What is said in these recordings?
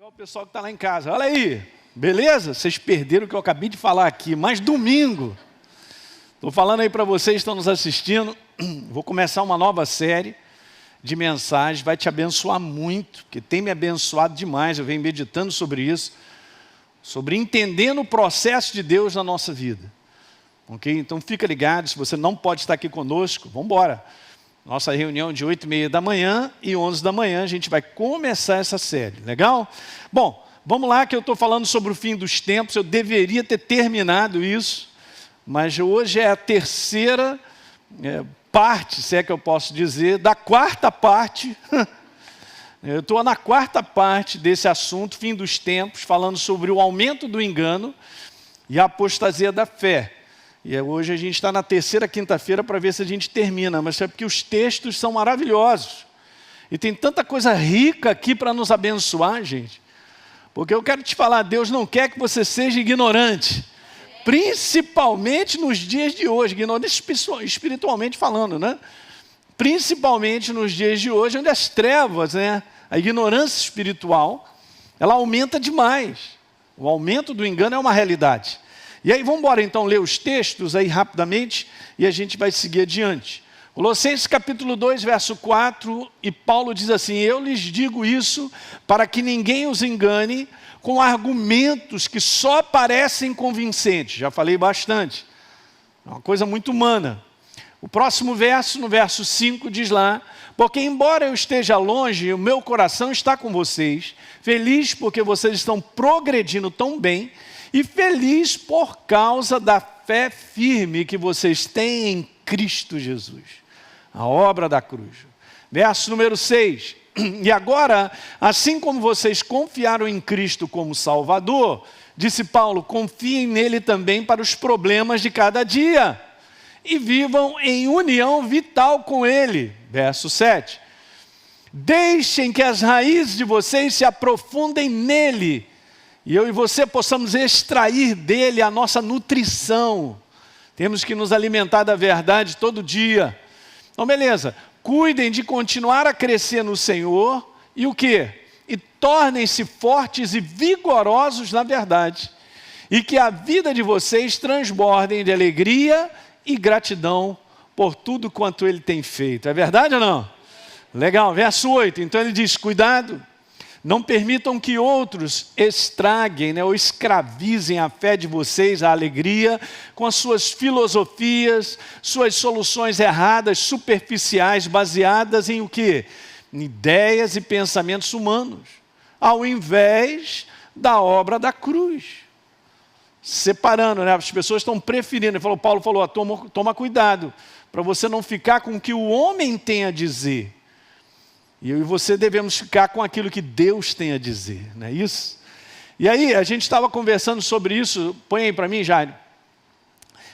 O pessoal que está lá em casa, olha aí, beleza? Vocês perderam o que eu acabei de falar aqui, mas domingo, estou falando aí para vocês que estão nos assistindo, vou começar uma nova série de mensagens, vai te abençoar muito, porque tem me abençoado demais, eu venho meditando sobre isso, sobre entendendo o processo de Deus na nossa vida, ok? Então fica ligado, se você não pode estar aqui conosco, vamos embora. Nossa reunião de 8h30 da manhã e 11 da manhã, a gente vai começar essa série, legal? Bom, vamos lá que eu estou falando sobre o fim dos tempos, eu deveria ter terminado isso, mas hoje é a terceira parte, se é que eu posso dizer, da quarta parte, eu estou na quarta parte desse assunto, fim dos tempos, falando sobre o aumento do engano e a apostasia da fé. E hoje a gente está na terceira quinta-feira para ver se a gente termina, mas é porque os textos são maravilhosos. E tem tanta coisa rica aqui para nos abençoar, gente. Porque eu quero te falar, Deus não quer que você seja ignorante. Principalmente nos dias de hoje, ignorante espiritualmente falando, né? Principalmente nos dias de hoje, onde as trevas, né? A ignorância espiritual, ela aumenta demais. O aumento do engano é uma realidade. E aí vamos embora então ler os textos aí rapidamente e a gente vai seguir adiante. Colossenses capítulo 2, verso 4, e Paulo diz assim: eu lhes digo isso para que ninguém os engane com argumentos que só parecem convincentes. Já falei bastante. É uma coisa muito humana. O próximo verso, no verso 5, diz lá: porque embora eu esteja longe, o meu coração está com vocês, feliz porque vocês estão progredindo tão bem, e feliz por causa da fé firme que vocês têm em Cristo Jesus, a obra da cruz. Verso número 6. E agora, assim como vocês confiaram em Cristo como Salvador, disse Paulo, confiem nele também para os problemas de cada dia. E vivam em união vital com ele. Verso 7. Deixem que as raízes de vocês se aprofundem nele, e eu e você possamos extrair dele a nossa nutrição. Temos que nos alimentar da verdade todo dia. Então, beleza. Cuidem de continuar a crescer no Senhor. E o quê? E tornem-se fortes e vigorosos na verdade. E que a vida de vocês transbordem de alegria e gratidão por tudo quanto ele tem feito. É verdade ou não? Legal. Verso 8. Então ele diz, cuidado. Não permitam que outros estraguem, ou escravizem a fé de vocês, a alegria, com as suas filosofias, suas soluções erradas, superficiais, baseadas em o quê? Em ideias e pensamentos humanos, ao invés da obra da cruz. Separando, né? As pessoas estão preferindo. Paulo falou, toma cuidado, para você não ficar com o que o homem tem a dizer. E eu e você devemos ficar com aquilo que Deus tem a dizer, não é isso? E aí, a gente estava conversando sobre isso, põe aí para mim, Jairo.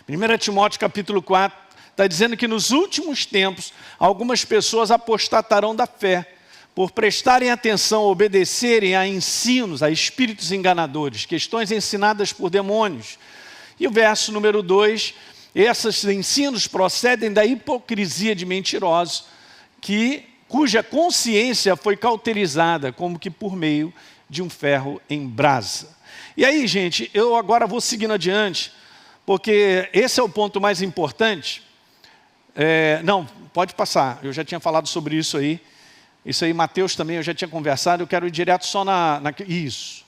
1 Timóteo capítulo 4, está dizendo que nos últimos tempos, algumas pessoas apostatarão da fé, por prestarem atenção, obedecerem a ensinos, a espíritos enganadores, questões ensinadas por demônios. E o verso número 2, esses ensinos procedem da hipocrisia de mentirosos, cuja consciência foi cauterizada, como que por meio de um ferro em brasa. E aí, gente, eu agora vou seguindo adiante, porque esse é o ponto mais importante. Não, pode passar, eu já tinha falado sobre isso aí. Isso aí, Mateus também, eu já tinha conversado, eu quero ir direto só isso.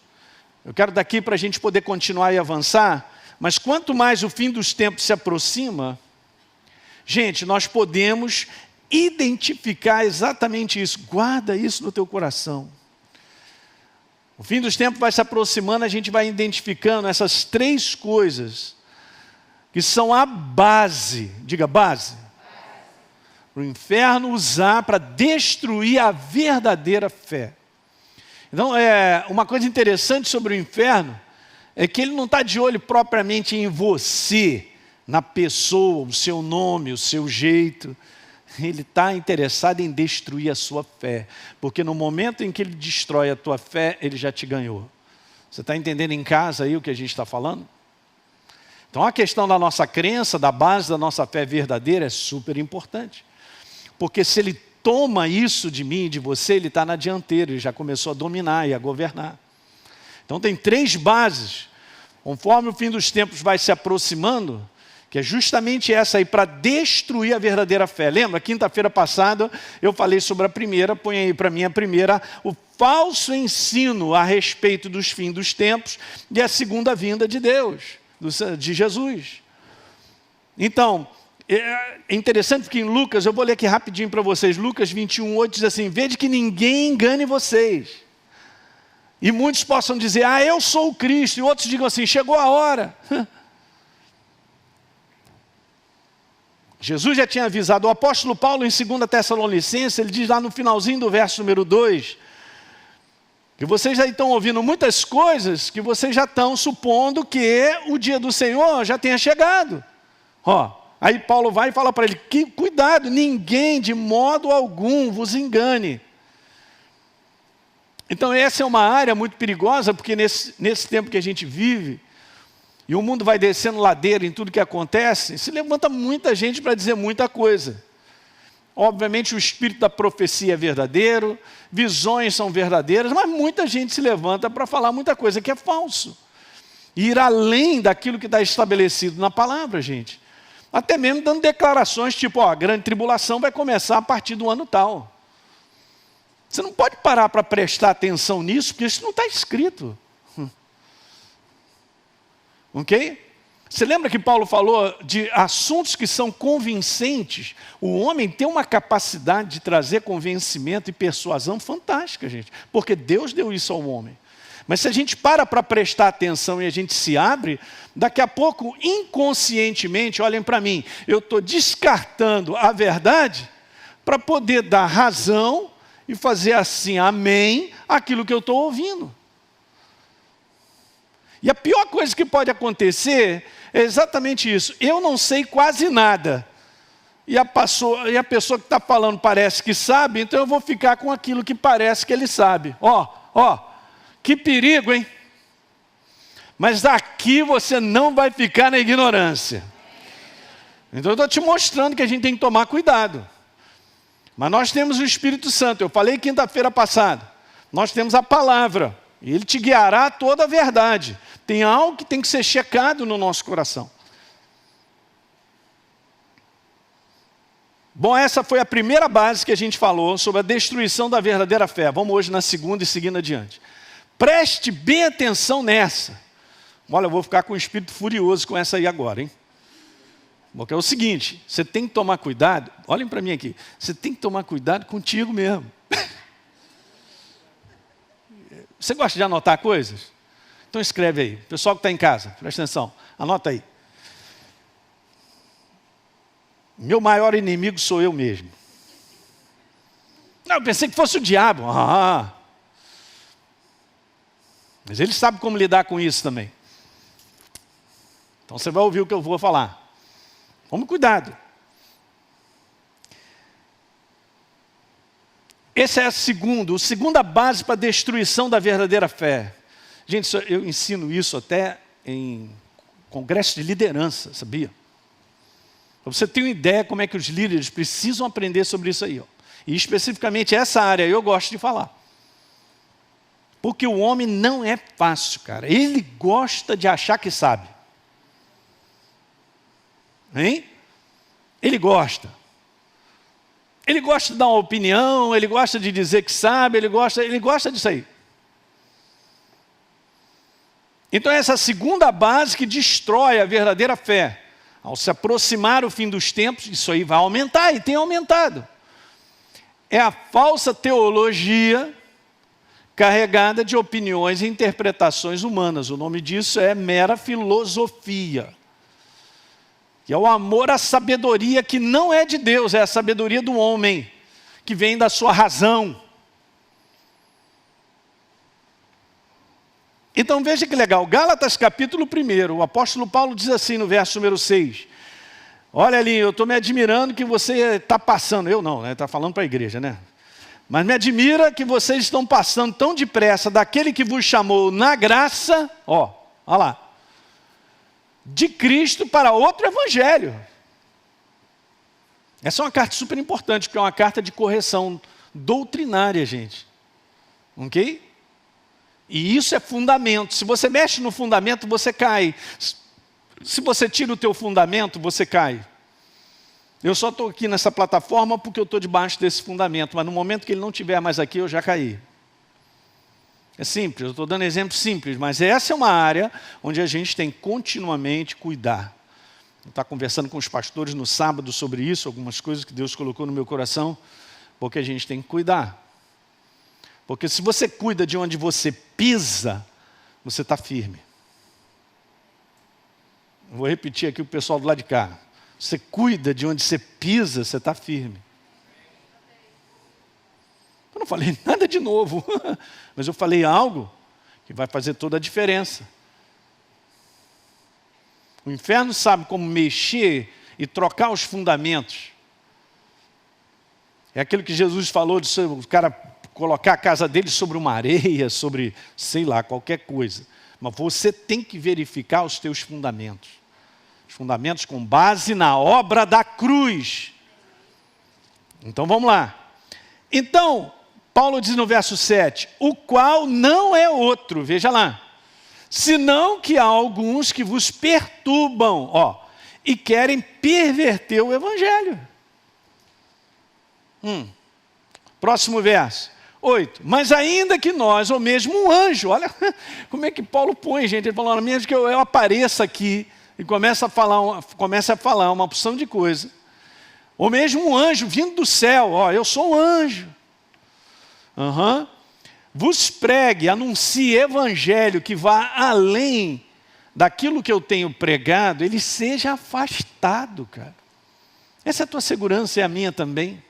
Eu quero daqui para a gente poder continuar e avançar, mas quanto mais o fim dos tempos se aproxima, gente, nós podemos identificar exatamente isso. Guarda isso no teu coração. O fim dos tempos vai se aproximando, a gente vai identificando essas três coisas que são a base, diga base, para o inferno usar para destruir a verdadeira fé. Então, uma coisa interessante sobre o inferno é que ele não está de olho propriamente em você, na pessoa, o seu nome, o seu jeito. Ele está interessado em destruir a sua fé, porque no momento em que ele destrói a tua fé, ele já te ganhou. Você está entendendo em casa aí o que a gente está falando? Então a questão da nossa crença, da base da nossa fé verdadeira é super importante, porque se ele toma isso de mim e de você, ele está na dianteira, ele já começou a dominar e a governar. Então tem 3 bases, conforme o fim dos tempos vai se aproximando, que é justamente essa aí, para destruir a verdadeira fé. Lembra, quinta-feira passada eu falei sobre a primeira, põe aí para mim a primeira, o falso ensino a respeito dos fins dos tempos e a segunda vinda de Deus, de Jesus. Então, é interessante porque em Lucas, eu vou ler aqui rapidinho para vocês, Lucas 21:8 diz assim, vede que ninguém engane vocês. E muitos possam dizer, eu sou o Cristo, e outros digam assim, chegou a hora. Jesus já tinha avisado, o apóstolo Paulo em 2 Tessalonicenses, ele diz lá no finalzinho do verso número 2, que vocês já estão ouvindo muitas coisas que vocês já estão supondo que o dia do Senhor já tenha chegado. Aí Paulo vai e fala para ele, que cuidado, ninguém de modo algum vos engane. Então essa é uma área muito perigosa, porque nesse tempo que a gente vive, e o mundo vai descendo ladeira em tudo que acontece, se levanta muita gente para dizer muita coisa. Obviamente o espírito da profecia é verdadeiro, visões são verdadeiras, mas muita gente se levanta para falar muita coisa que é falso. E ir além daquilo que está estabelecido na palavra, gente. Até mesmo dando declarações tipo, a grande tribulação vai começar a partir do ano tal. Você não pode parar para prestar atenção nisso, porque isso não está escrito. Ok? Você lembra que Paulo falou de assuntos que são convincentes? O homem tem uma capacidade de trazer convencimento e persuasão fantástica, gente. Porque Deus deu isso ao homem. Mas se a gente para prestar atenção e a gente se abre, daqui a pouco, inconscientemente, olhem para mim, eu estou descartando a verdade para poder dar razão e fazer assim, amém, aquilo que eu estou ouvindo. E a pior coisa que pode acontecer é exatamente isso. Eu não sei quase nada. E a pessoa que está falando parece que sabe, então eu vou ficar com aquilo que parece que ele sabe. Que perigo, hein? Mas aqui você não vai ficar na ignorância. Então eu estou te mostrando que a gente tem que tomar cuidado. Mas nós temos o Espírito Santo. Eu falei quinta-feira passada. Nós temos a palavra. E Ele te guiará a toda a verdade. Tem algo que tem que ser checado no nosso coração. Bom, essa foi a primeira base que a gente falou sobre a destruição da verdadeira fé. Vamos hoje na segunda e seguindo adiante. Preste bem atenção nessa. Olha, eu vou ficar com o espírito furioso com essa aí agora, hein? Porque é o seguinte, você tem que tomar cuidado, olhem para mim aqui, você tem que tomar cuidado contigo mesmo. Você gosta de anotar coisas? Então escreve aí, pessoal que está em casa, presta atenção, anota aí. Meu maior inimigo sou eu mesmo. Não, eu pensei que fosse o diabo. Mas ele sabe como lidar com isso também. Então você vai ouvir o que eu vou falar. Tome cuidado. Essa é a segunda base para a destruição da verdadeira fé. Gente, eu ensino isso até em congresso de liderança, sabia? Para você ter uma ideia como é que os líderes precisam aprender sobre isso aí. E especificamente essa área eu gosto de falar. Porque o homem não é fácil, cara. Ele gosta de achar que sabe. Hein? Ele gosta. Ele gosta de dar uma opinião, ele gosta de dizer que sabe, ele gosta disso aí. Então essa segunda base que destrói a verdadeira fé. Ao se aproximar o fim dos tempos, isso aí vai aumentar e tem aumentado. É a falsa teologia carregada de opiniões e interpretações humanas. O nome disso é mera filosofia. Que é o amor à sabedoria que não é de Deus, é a sabedoria do homem, que vem da sua razão. Então veja que legal, Gálatas capítulo 1, o apóstolo Paulo diz assim no verso número 6. Olha ali, eu estou me admirando que você está passando, eu não, está falando para a igreja, né? Mas me admira que vocês estão passando tão depressa daquele que vos chamou na graça, olha lá, de Cristo para outro evangelho. Essa é uma carta super importante, porque é uma carta de correção doutrinária, gente. Ok? E isso é fundamento. Se você mexe no fundamento, você cai. Se você tira o teu fundamento, você cai. Eu só estou aqui nessa plataforma porque eu estou debaixo desse fundamento. Mas no momento que ele não estiver mais aqui, eu já caí. É simples, eu estou dando exemplo simples. Mas essa é uma área onde a gente tem que continuamente cuidar. Eu estava conversando com os pastores no sábado sobre isso, algumas coisas que Deus colocou no meu coração. Porque a gente tem que cuidar. Porque se você cuida de onde você pisa, você está firme. Vou repetir aqui o pessoal do lado de cá. Você cuida de onde você pisa, você está firme. Eu não falei nada de novo, mas eu falei algo que vai fazer toda a diferença. O inferno sabe como mexer e trocar os fundamentos. É aquilo que Jesus falou de o cara colocar a casa dele sobre uma areia, sobre, sei lá, qualquer coisa. Mas você tem que verificar os teus fundamentos. Os fundamentos com base na obra da cruz. Então vamos lá. Então, Paulo diz no verso 7, o qual não é outro, veja lá, senão que há alguns que vos perturbam, e querem perverter o evangelho. Próximo verso, 8. Mas ainda que nós, ou mesmo um anjo, olha como é que Paulo põe, gente, ele falando, mesmo que eu apareça aqui e comece a falar uma opção de coisa, ou mesmo um anjo vindo do céu, eu sou um anjo, vos pregue, anuncie evangelho que vá além daquilo que eu tenho pregado, ele seja afastado, cara. Essa é a tua segurança e a minha também.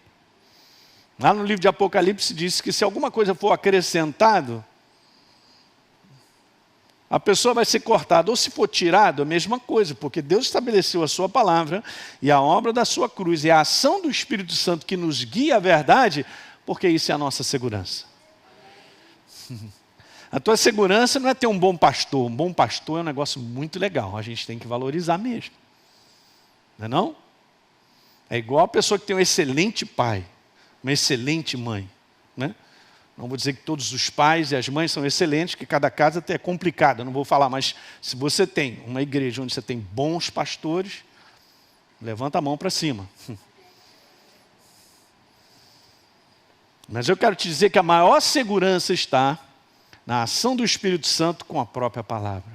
Lá no livro de Apocalipse diz que se alguma coisa for acrescentado, a pessoa vai ser cortada, ou se for tirado, a mesma coisa, porque Deus estabeleceu a sua palavra e a obra da sua cruz e a ação do Espírito Santo que nos guia à verdade, porque isso é a nossa segurança. A tua segurança não é ter um bom pastor. Um bom pastor é um negócio muito legal, a gente tem que valorizar mesmo. Não é não? É igual a pessoa que tem um excelente pai, uma excelente mãe, né? Não vou dizer que todos os pais e as mães são excelentes, que cada casa até é complicada, não vou falar, mas se você tem uma igreja onde você tem bons pastores, levanta a mão para cima. Mas eu quero te dizer que a maior segurança está na ação do Espírito Santo com a própria palavra,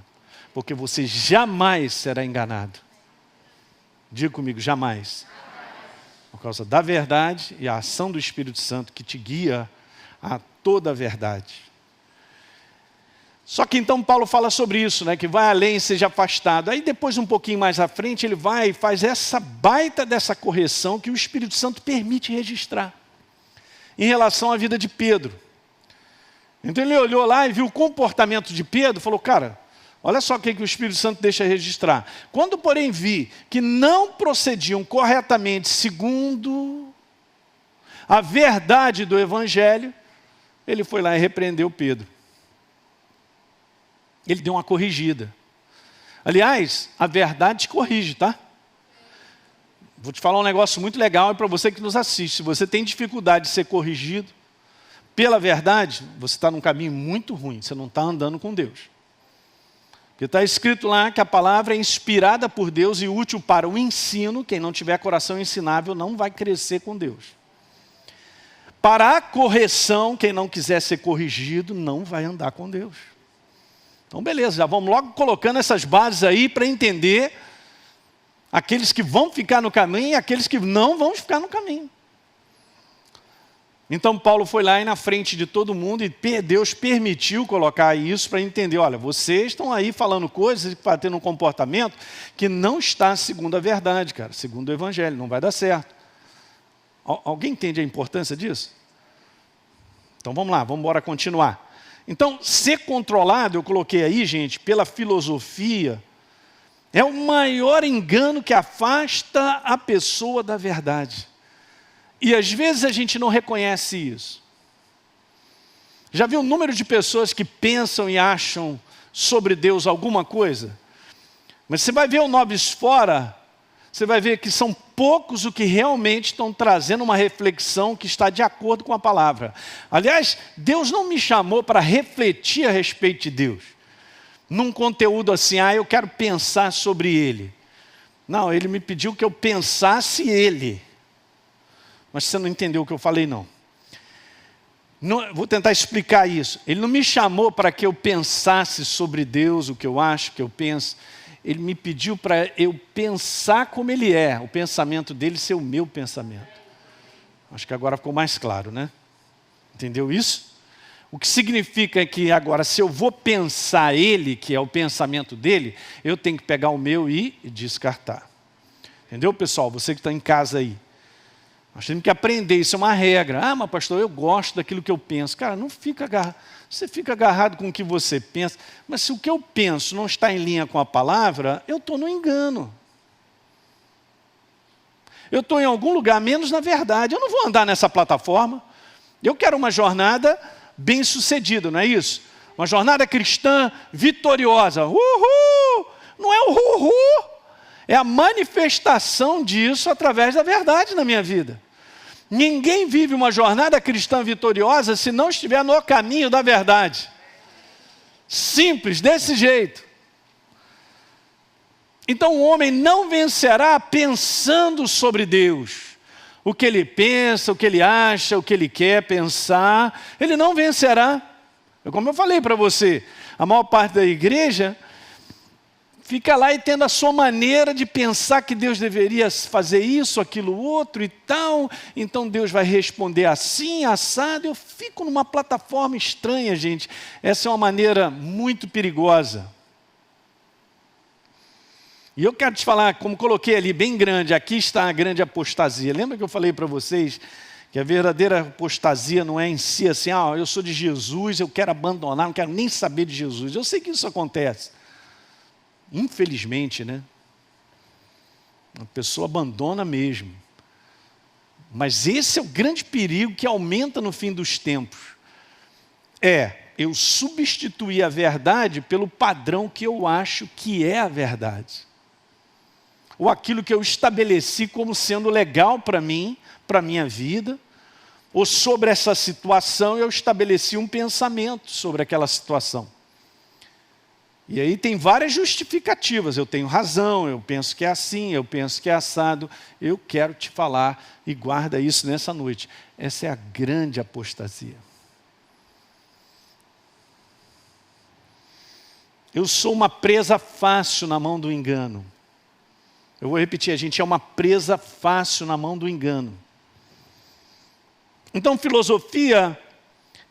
porque você jamais será enganado. Diga comigo, jamais. Por causa da verdade e a ação do Espírito Santo que te guia a toda a verdade. Só que então Paulo fala sobre isso, né, que vai além e seja afastado. Aí depois um pouquinho mais à frente ele vai e faz essa baita dessa correção que o Espírito Santo permite registrar em relação à vida de Pedro. Então ele olhou lá e viu o comportamento de Pedro e falou, cara, olha só o que o Espírito Santo deixa registrar. Quando, porém, vi que não procediam corretamente segundo a verdade do Evangelho, ele foi lá e repreendeu Pedro. Ele deu uma corrigida. Aliás, a verdade te corrige, tá? Vou te falar um negócio muito legal para você que nos assiste. Se você tem dificuldade de ser corrigido pela verdade, você está num caminho muito ruim. Você não está andando com Deus. Porque está escrito lá que a palavra é inspirada por Deus e útil para o ensino. Quem não tiver coração ensinável não vai crescer com Deus. Para a correção, quem não quiser ser corrigido não vai andar com Deus. Então beleza, já vamos logo colocando essas bases aí para entender aqueles que vão ficar no caminho e aqueles que não vão ficar no caminho. Então Paulo foi lá e na frente de todo mundo e Deus permitiu colocar isso para entender, olha, vocês estão aí falando coisas e tendo um comportamento que não está segundo a verdade, cara, segundo o Evangelho, não vai dar certo. Alguém entende a importância disso? Então vamos lá, vamos embora continuar. Então, ser controlado, eu coloquei aí, gente, pela filosofia, é o maior engano que afasta a pessoa da verdade. E às vezes a gente não reconhece isso. Já viu o número de pessoas que pensam e acham sobre Deus alguma coisa? Mas você vai ver o Nobis Fora, você vai ver que são poucos o que realmente estão trazendo uma reflexão que está de acordo com a palavra. Aliás, Deus não me chamou para refletir a respeito de Deus, num conteúdo assim, eu quero pensar sobre Ele. Não, Ele me pediu que eu pensasse Ele. Mas você não entendeu o que eu falei, não. Vou tentar explicar isso. Ele não me chamou para que eu pensasse sobre Deus, o que eu acho, o que eu penso. Ele me pediu para eu pensar como Ele é, o pensamento dele ser o meu pensamento. Acho que agora ficou mais claro, né? Entendeu isso? O que significa que agora, se eu vou pensar Ele, que é o pensamento dele, eu tenho que pegar o meu e descartar. Entendeu, pessoal? Você que está em casa aí. Nós temos que aprender, isso é uma regra. Mas pastor, eu gosto daquilo que eu penso. Cara, não fica agarrado. Você fica agarrado com o que você pensa. Mas se o que eu penso não está em linha com a palavra, eu estou no engano. Eu estou em algum lugar menos na verdade. Eu não vou andar nessa plataforma. Eu quero uma jornada bem-sucedida, não é isso? Uma jornada cristã vitoriosa. Uhul! Não é o uhul. É a manifestação disso através da verdade na minha vida. Ninguém vive uma jornada cristã vitoriosa se não estiver no caminho da verdade. Simples, desse jeito. Então o homem não vencerá pensando sobre Deus. O que ele pensa, o que ele acha, o que ele quer pensar, ele não vencerá. Como eu falei para você, a maior parte da igreja fica lá e tendo a sua maneira de pensar que Deus deveria fazer isso, aquilo, outro e tal. Então Deus vai responder assim, assado. Eu fico numa plataforma estranha, gente. Essa é uma maneira muito perigosa. E eu quero te falar, como coloquei ali bem grande, aqui está a grande apostasia. Lembra que eu falei para vocês que a verdadeira apostasia não é em si assim, eu sou de Jesus, eu quero abandonar, não quero nem saber de Jesus. Eu sei que isso acontece. Infelizmente, né? A pessoa abandona mesmo. Mas esse é o grande perigo que aumenta no fim dos tempos. Eu substituir a verdade pelo padrão que eu acho que é a verdade. Ou aquilo que eu estabeleci como sendo legal para mim, para a minha vida. Ou sobre essa situação eu estabeleci um pensamento sobre aquela situação. E aí tem várias justificativas. Eu tenho razão, eu penso que é assim, eu penso que é assado. Eu quero te falar, e guarda isso nessa noite. Essa é a grande apostasia. Eu sou uma presa fácil na mão do engano. Eu vou repetir, a gente é uma presa fácil na mão do engano. Então, filosofia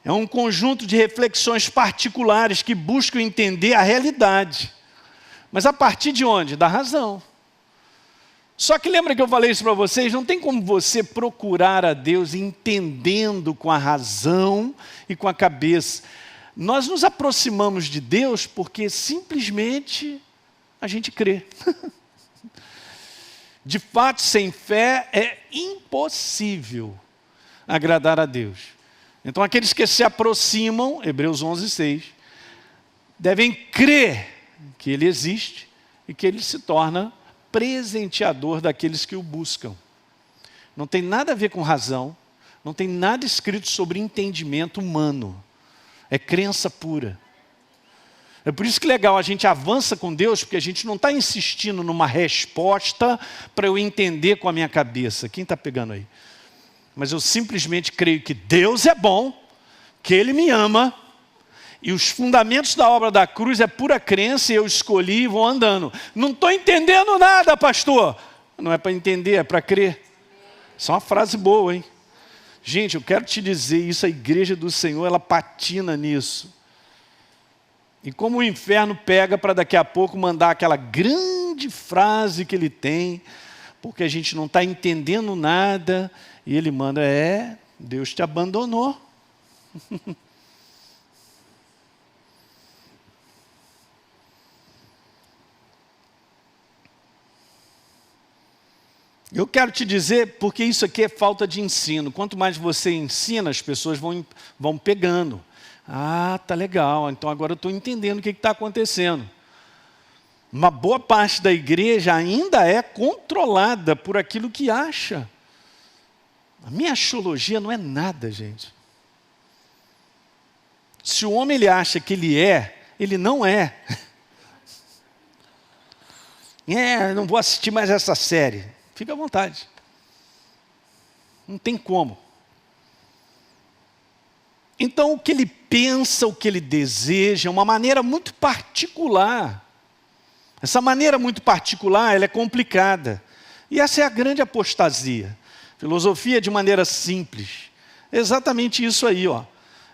é um conjunto de reflexões particulares que buscam entender a realidade. Mas a partir de onde? Da razão. Só que lembra que eu falei isso para vocês? Não tem como você procurar a Deus entendendo com a razão e com a cabeça. Nós nos aproximamos de Deus porque simplesmente a gente crê. De fato, sem fé é impossível agradar a Deus. Então, aqueles que se aproximam, Hebreus 11:6, devem crer que Ele existe e que Ele se torna presenteador daqueles que o buscam. Não tem nada a ver com razão, não tem nada escrito sobre entendimento humano. É crença pura. É por isso que é legal, a gente avança com Deus, porque a gente não está insistindo numa resposta para eu entender com a minha cabeça. Quem está pegando aí? Mas eu simplesmente creio que Deus é bom, que Ele me ama, e os fundamentos da obra da cruz é pura crença, e eu escolhi e vou andando. Não estou entendendo nada, pastor. Não é para entender, é para crer. Isso é uma frase boa, hein? Gente, eu quero te dizer isso, a igreja do Senhor, ela patina nisso. E como o inferno pega para daqui a pouco mandar aquela grande frase que ele tem, porque a gente não está entendendo nada, e ele manda, Deus te abandonou. Eu quero te dizer, porque isso aqui é falta de ensino. Quanto mais você ensina, as pessoas vão pegando. Tá legal, então agora eu estou entendendo o que está acontecendo. Uma boa parte da igreja ainda é controlada por aquilo que acha. A minha axiologia não é nada, gente. Se o homem ele acha que ele não é. Não vou assistir mais essa série. Fica à vontade. Não tem como. Então, o que ele pensa, o que ele deseja, é uma maneira muito particular. Essa maneira muito particular, ela é complicada. E essa é a grande apostasia. Filosofia de maneira simples. É exatamente isso aí, ó.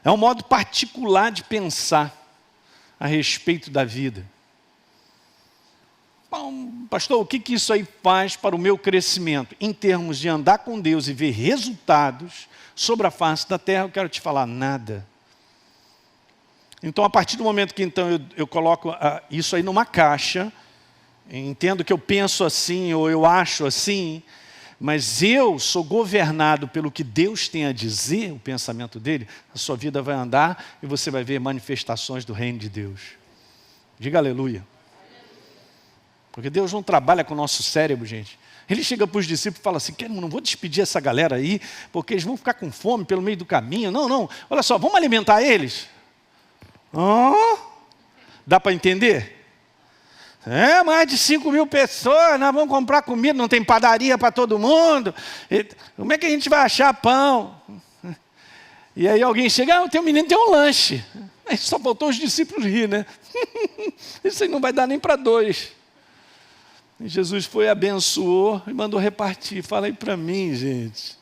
É um modo particular de pensar a respeito da vida. Bom, pastor, o que isso aí faz para o meu crescimento? Em termos de andar com Deus e ver resultados sobre a face da terra, eu quero te falar nada. Então, a partir do momento que então, eu coloco isso aí numa caixa, entendo que eu penso assim ou eu acho assim, mas eu sou governado pelo que Deus tem a dizer, o pensamento dele, a sua vida vai andar e você vai ver manifestações do reino de Deus. Diga aleluia. Porque Deus não trabalha com o nosso cérebro, gente. Ele chega para os discípulos e fala assim, não vou despedir essa galera aí, porque eles vão ficar com fome pelo meio do caminho. Não, olha só, vamos alimentar eles? Dá para entender? Mais de 5.000 pessoas, nós vamos comprar comida, não tem padaria para todo mundo. Como é que a gente vai achar pão? E aí alguém chega, tem um menino, tem um lanche. Aí só faltou os discípulos rir, né? Isso aí não vai dar nem para 2. E Jesus foi, abençoou e mandou repartir. Fala aí para mim, gente.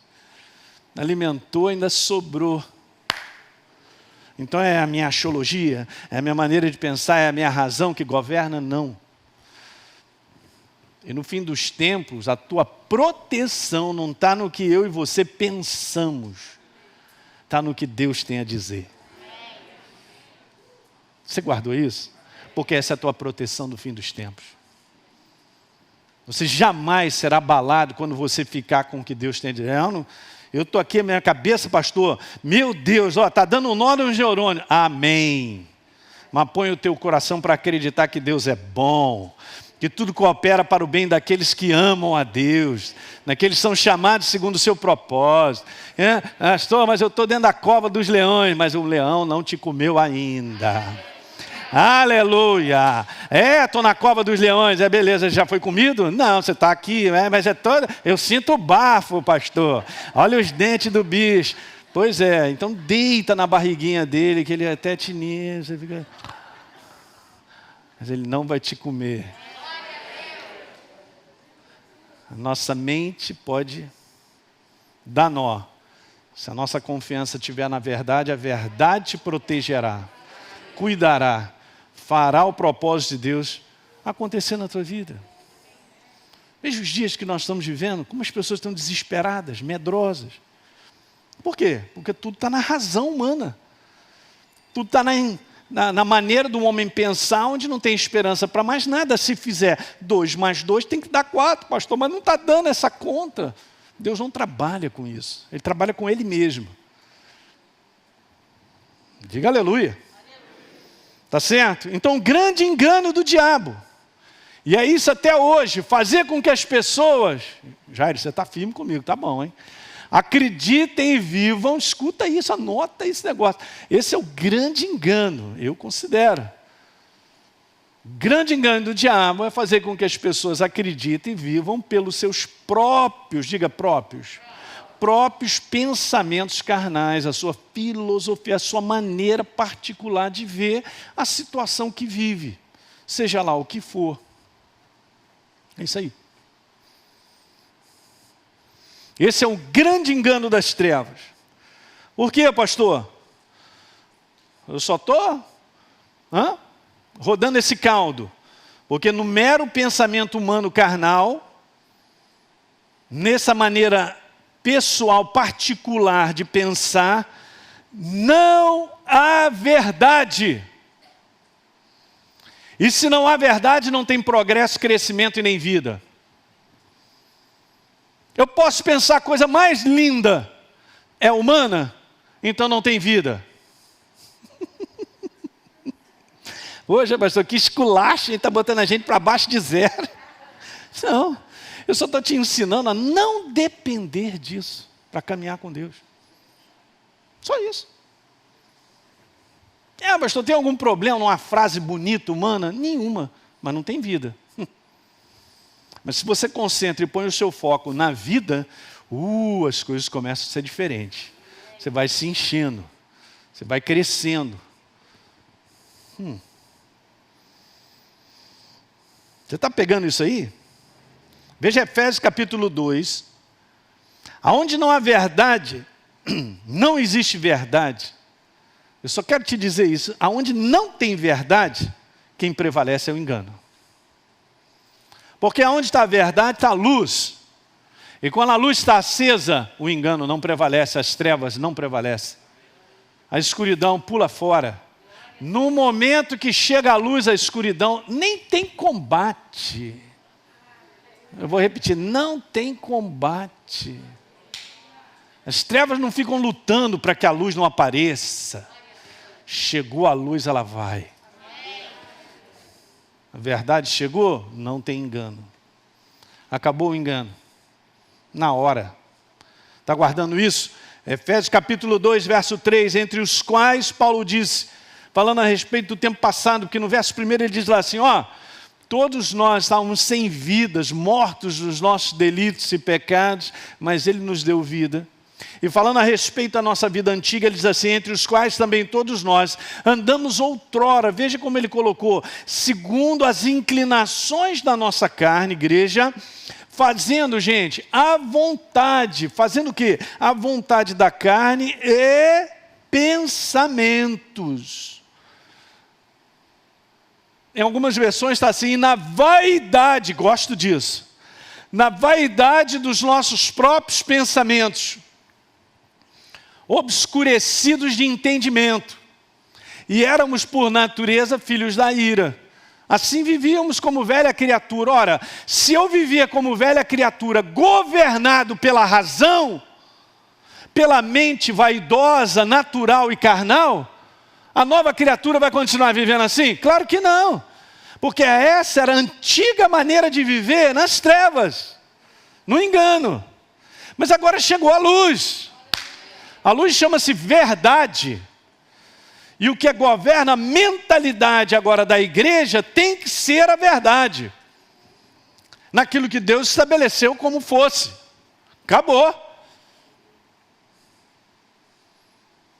Alimentou, ainda sobrou. Então é a minha axiologia, é a minha maneira de pensar, é a minha razão que governa? Não. E no fim dos tempos, a tua proteção não está no que eu e você pensamos. Está no que Deus tem a dizer. Você guardou isso? Porque essa é a tua proteção do fim dos tempos. Você jamais será abalado quando você ficar com o que Deus tem a dizer. Eu estou aqui, a minha cabeça, pastor, meu Deus, está dando um nó nos neurônios. Amém. Mas põe o teu coração para acreditar que Deus é bom, que tudo coopera para o bem daqueles que amam a Deus, daqueles que são chamados segundo o seu propósito. Pastor, mas eu estou dentro da cova dos leões, mas o leão não te comeu ainda. Aleluia! Estou na cova dos leões, beleza, já foi comido? Não, você está aqui, mas é todo... Eu sinto o bafo, pastor. Olha os dentes do bicho. Pois é, então deita na barriguinha dele, que ele até tiniza, você fica... Mas ele não vai te comer. A nossa mente pode dar nó. Se a nossa confiança estiver na verdade, a verdade te protegerá, cuidará, fará o propósito de Deus acontecer na tua vida. Veja os dias que nós estamos vivendo, como as pessoas estão desesperadas, medrosas. Por quê? Porque tudo está na razão humana. Tudo está na maneira do homem pensar, onde não tem esperança para mais nada. Se fizer 2 mais 2, tem que dar 4, pastor, mas não está dando essa conta. Deus não trabalha com isso. Ele trabalha com Ele mesmo. Diga aleluia. Tá certo? Então, o grande engano do diabo. E é isso até hoje, fazer com que as pessoas... Jair, você está firme comigo, tá bom, hein? Acreditem e vivam, escuta isso, anota esse negócio. Esse é o grande engano, eu considero. O grande engano do diabo é fazer com que as pessoas acreditem e vivam pelos seus próprios, diga próprios pensamentos carnais, a sua filosofia, a sua maneira particular de ver a situação que vive, seja lá o que for. É isso aí. Esse é um grande engano das trevas. Por quê, pastor? Eu só estou rodando esse caldo, porque no mero pensamento humano carnal, nessa maneira pessoal, particular de pensar, não há verdade. E se não há verdade, não tem progresso, crescimento e nem vida. Eu posso pensar a coisa mais linda, é humana, então não tem vida. Hoje, pastor, que esculacho, ele está botando a gente para baixo de zero. Não, eu só estou te ensinando a não depender disso para caminhar com Deus. Só isso. Pastor, tem algum problema numa frase bonita, humana? Nenhuma, mas não tem vida. Mas se você concentra e põe o seu foco na vida, as coisas começam a ser diferentes. Você vai se enchendo, você vai crescendo. Você está pegando isso aí? Veja Efésios capítulo 2. Aonde não há verdade, não existe verdade. Eu só quero te dizer isso. Aonde não tem verdade, quem prevalece é o engano. Porque aonde está a verdade, está a luz. E quando a luz está acesa, o engano não prevalece, as trevas não prevalecem. A escuridão pula fora. No momento que chega a luz, a escuridão nem tem combate. Eu vou repetir, não tem combate. As trevas não ficam lutando para que a luz não apareça. Chegou a luz, ela vai. A verdade chegou, não tem engano. Acabou o engano. Na hora. Está guardando isso? Efésios capítulo 2, verso 3, entre os quais Paulo disse, falando a respeito do tempo passado, porque no verso 1 ele diz lá assim, todos nós estávamos sem vidas, mortos dos nossos delitos e pecados, mas ele nos deu vida. E falando a respeito da nossa vida antiga, ele diz assim, entre os quais também todos nós andamos outrora, veja como ele colocou, segundo as inclinações da nossa carne, igreja, fazendo, gente, a vontade, fazendo o quê? A vontade da carne e pensamentos. Em algumas versões está assim, na vaidade, gosto disso, na vaidade dos nossos próprios pensamentos, obscurecidos de entendimento, e éramos por natureza filhos da ira. Assim vivíamos como velha criatura. Ora, se eu vivia como velha criatura, governado pela razão, pela mente vaidosa, natural e carnal, a nova criatura vai continuar vivendo assim? Claro que não. Porque essa era a antiga maneira de viver nas trevas, no engano. Mas agora chegou a luz. A luz chama-se verdade. E o que governa a mentalidade agora da igreja tem que ser a verdade. Naquilo que Deus estabeleceu como fosse. Acabou.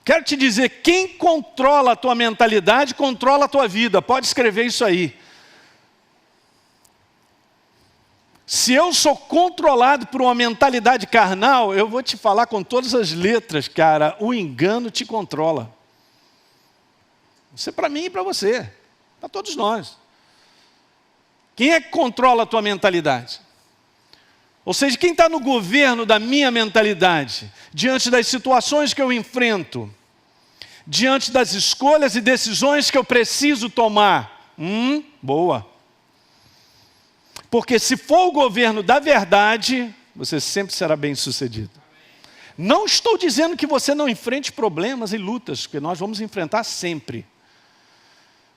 Quero te dizer, quem controla a tua mentalidade, controla a tua vida. Pode escrever isso aí. Se eu sou controlado por uma mentalidade carnal, eu vou te falar com todas as letras, cara, o engano te controla. Isso é para mim e para você, para todos nós. Quem é que controla a tua mentalidade? Ou seja, quem está no governo da minha mentalidade, diante das situações que eu enfrento, diante das escolhas e decisões que eu preciso tomar? Boa. Porque se for o governo da verdade, você sempre será bem-sucedido. Não estou dizendo que você não enfrente problemas e lutas, porque nós vamos enfrentar sempre.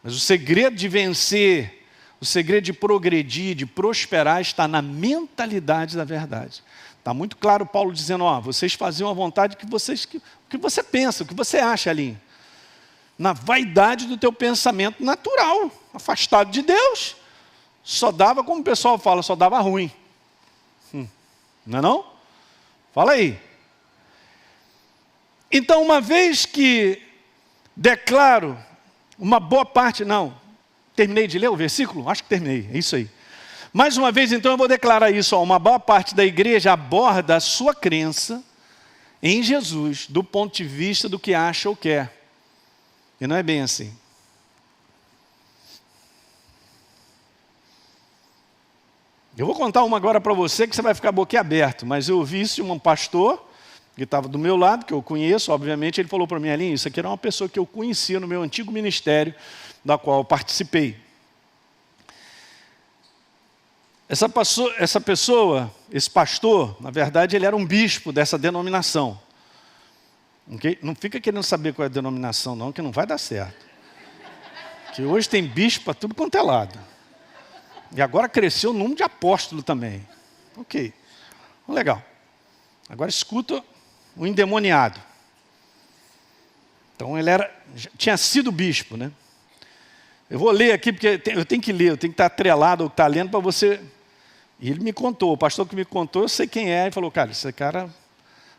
Mas o segredo de vencer, o segredo de progredir, de prosperar, está na mentalidade da verdade. Está muito claro Paulo dizendo, vocês faziam a vontade que você pensa, o que você acha ali. Na vaidade do teu pensamento natural, afastado de Deus. Só dava, como o pessoal fala, só dava ruim. Não é não? Fala aí. Então, uma vez que declaro uma boa parte, terminei de ler o versículo? Acho que terminei, é isso aí. Mais uma vez, então, eu vou declarar isso, uma boa parte da igreja aborda a sua crença em Jesus, do ponto de vista do que acha ou quer. E não é bem assim. Eu vou contar uma agora para você que você vai ficar boquiaberto, mas eu ouvi isso de um pastor que estava do meu lado, que eu conheço, obviamente, ele falou para mim, Alinho, isso aqui era uma pessoa que eu conhecia no meu antigo ministério, da qual eu participei. Essa pessoa, esse pastor, na verdade, ele era um bispo dessa denominação. Okay? Não fica querendo saber qual é a denominação, não, que não vai dar certo. Que hoje tem bispo para tudo quanto é lado. E agora cresceu o número de apóstolo também. Ok, legal. Agora escuta o endemoniado. Então ele tinha sido bispo, né? Eu vou ler aqui, porque eu tenho que ler, eu tenho que estar atrelado ao que está lendo para você. E ele me contou, o pastor que me contou, eu sei quem é. Ele falou, cara, esse cara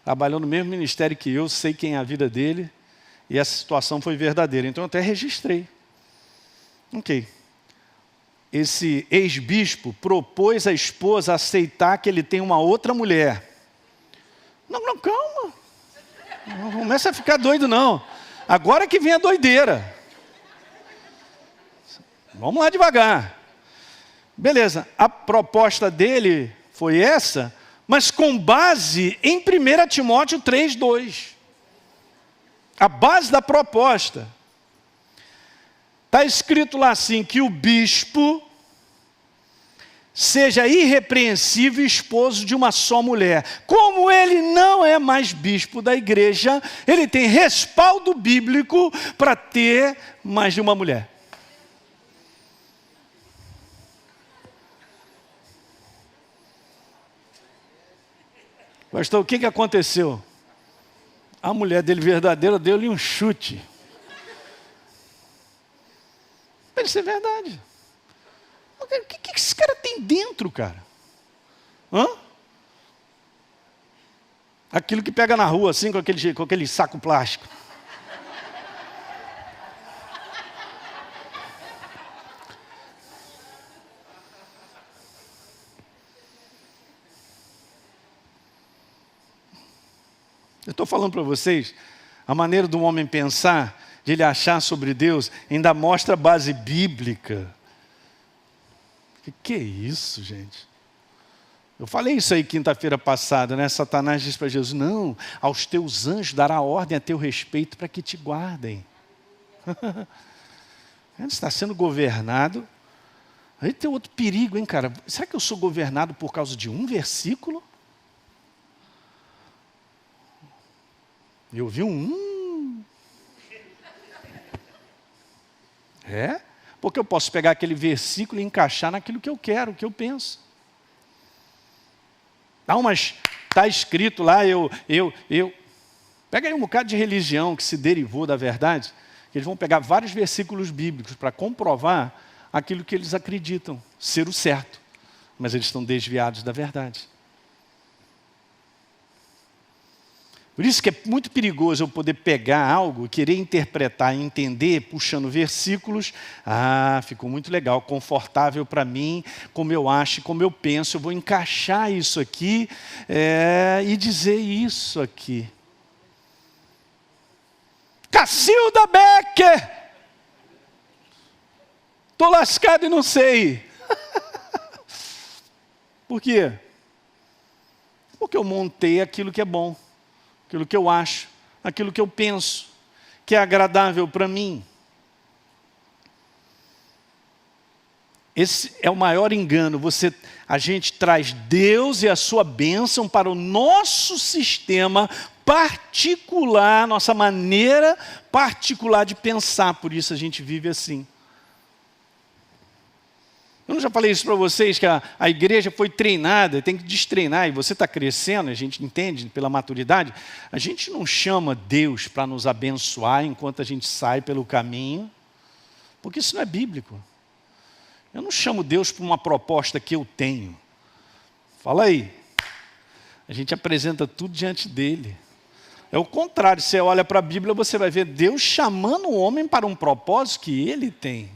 trabalhou no mesmo ministério que eu, sei quem é a vida dele. E essa situação foi verdadeira. Então eu até registrei. Ok. Esse ex-bispo propôs à esposa aceitar que ele tem uma outra mulher. Não, calma. Não começa a ficar doido, não. Agora que vem a doideira. Vamos lá devagar. Beleza, a proposta dele foi essa, mas com base em 1 Timóteo 3:2. A base da proposta. Está escrito lá assim, que o bispo seja irrepreensível e esposo de uma só mulher. Como ele não é mais bispo da igreja, ele tem respaldo bíblico para ter mais de uma mulher. Pastor, o que aconteceu? A mulher dele verdadeira deu-lhe um chute. Isso é verdade. O que esse cara tem dentro, cara? Hã? Aquilo que pega na rua, assim, com aquele saco plástico. Eu estou falando para vocês, a maneira do homem pensar, de ele achar sobre Deus, ainda mostra a base bíblica. Que é isso, gente? Eu falei isso aí quinta-feira passada, né? Satanás disse para Jesus, não, aos teus anjos dará ordem a teu respeito para que te guardem. Ele está sendo governado. Aí tem outro perigo, hein, cara? Será que eu sou governado por causa de um versículo? Eu vi porque eu posso pegar aquele versículo e encaixar naquilo que eu quero, o que eu penso. Não, mas está escrito lá, Pega aí um bocado de religião que se derivou da verdade, que eles vão pegar vários versículos bíblicos para comprovar aquilo que eles acreditam ser o certo, mas eles estão desviados da verdade. Por isso que é muito perigoso eu poder pegar algo, querer interpretar e entender, puxando versículos. Ficou muito legal, confortável para mim, como eu acho, como eu penso. Eu vou encaixar isso aqui e dizer isso aqui. Cacilda Becker! Estou lascado e não sei. Por quê? Porque eu montei aquilo que é bom. Aquilo que eu acho, aquilo que eu penso, que é agradável para mim. Esse é o maior engano. A gente traz Deus e a sua bênção para o nosso sistema particular, nossa maneira particular de pensar. Por isso a gente vive assim. Eu não já falei isso para vocês, que a igreja foi treinada, tem que destreinar, e você está crescendo, a gente entende pela maturidade, a gente não chama Deus para nos abençoar enquanto a gente sai pelo caminho, porque isso não é bíblico. Eu não chamo Deus para uma proposta que eu tenho. Fala aí. A gente apresenta tudo diante dele. É o contrário, você olha para a Bíblia, você vai ver Deus chamando o homem para um propósito que ele tem.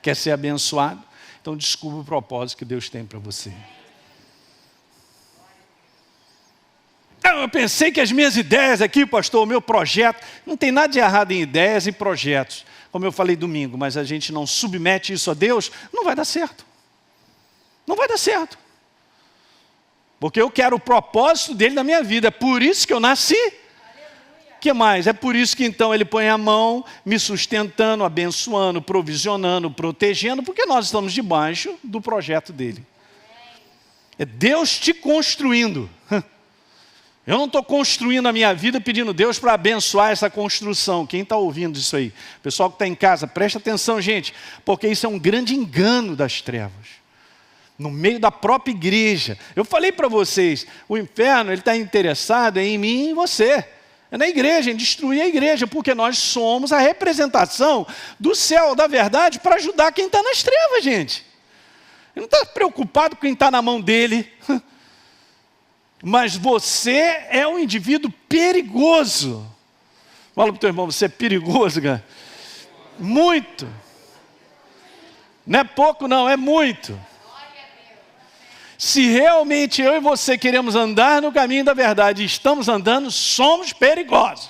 Quer ser abençoado? Então descubra o propósito que Deus tem para você. Eu pensei que as minhas ideias aqui, pastor, o meu projeto, não tem nada de errado em ideias e projetos, como eu falei domingo, mas a gente não submete isso a Deus, não vai dar certo. Não vai dar certo. Porque eu quero o propósito dele na minha vida, é por isso que eu nasci. O que mais? É por isso que então ele põe a mão, me sustentando, abençoando, provisionando, protegendo, porque nós estamos debaixo do projeto dele. É Deus te construindo. Eu não estou construindo a minha vida pedindo Deus para abençoar essa construção. Quem está ouvindo isso aí? Pessoal que está em casa, presta atenção, gente, porque isso é um grande engano das trevas. No meio da própria igreja. Eu falei para vocês, o inferno ele está interessado em mim e em você. É na igreja, em destruir a igreja, porque nós somos a representação do céu, da verdade, para ajudar quem está nas trevas, gente. Ele não está preocupado com quem está na mão dele. Mas você é um indivíduo perigoso. Fala para o teu irmão, você é perigoso, cara. Muito. Não é pouco não, é muito. Se realmente eu e você queremos andar no caminho da verdade e estamos andando, somos perigosos.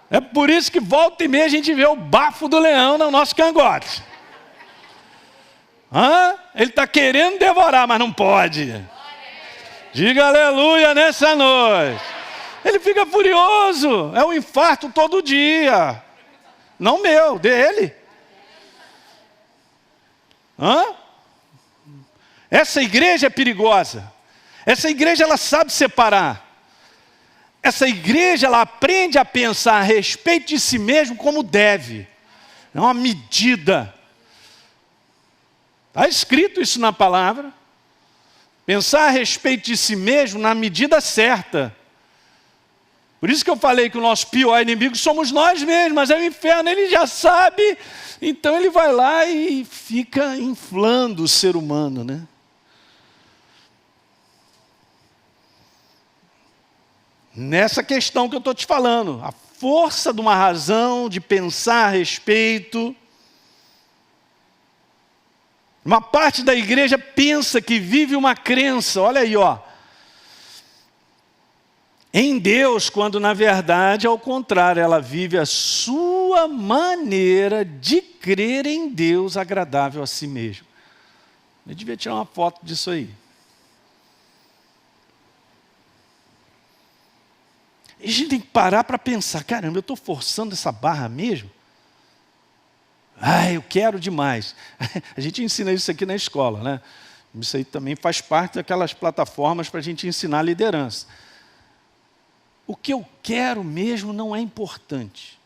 É por isso que volta e meia a gente vê o bafo do leão no nosso cangote. Ele está querendo devorar, mas não pode. Diga aleluia nessa noite. Ele fica furioso. É um infarto todo dia. Não meu, dele. Essa igreja é perigosa. Essa igreja ela sabe separar. Essa igreja ela aprende a pensar a respeito de si mesmo como deve. É uma medida. Está escrito isso na palavra. Pensar a respeito de si mesmo na medida certa. Por isso que eu falei que o nosso pior inimigo somos nós mesmos, mas é o inferno, ele já sabe, então ele vai lá e fica inflando o ser humano, né? Nessa questão que eu estou te falando, a força de uma razão, de pensar a respeito. Uma parte da igreja pensa que vive uma crença, olha aí, em Deus, quando na verdade, ao contrário, ela vive a sua maneira de crer em Deus agradável a si mesmo. Eu devia tirar uma foto disso aí. E a gente tem que parar para pensar, caramba, eu estou forçando essa barra mesmo? Eu quero demais. A gente ensina isso aqui na escola, né? Isso aí também faz parte daquelas plataformas para a gente ensinar a liderança. O que eu quero mesmo não é importante.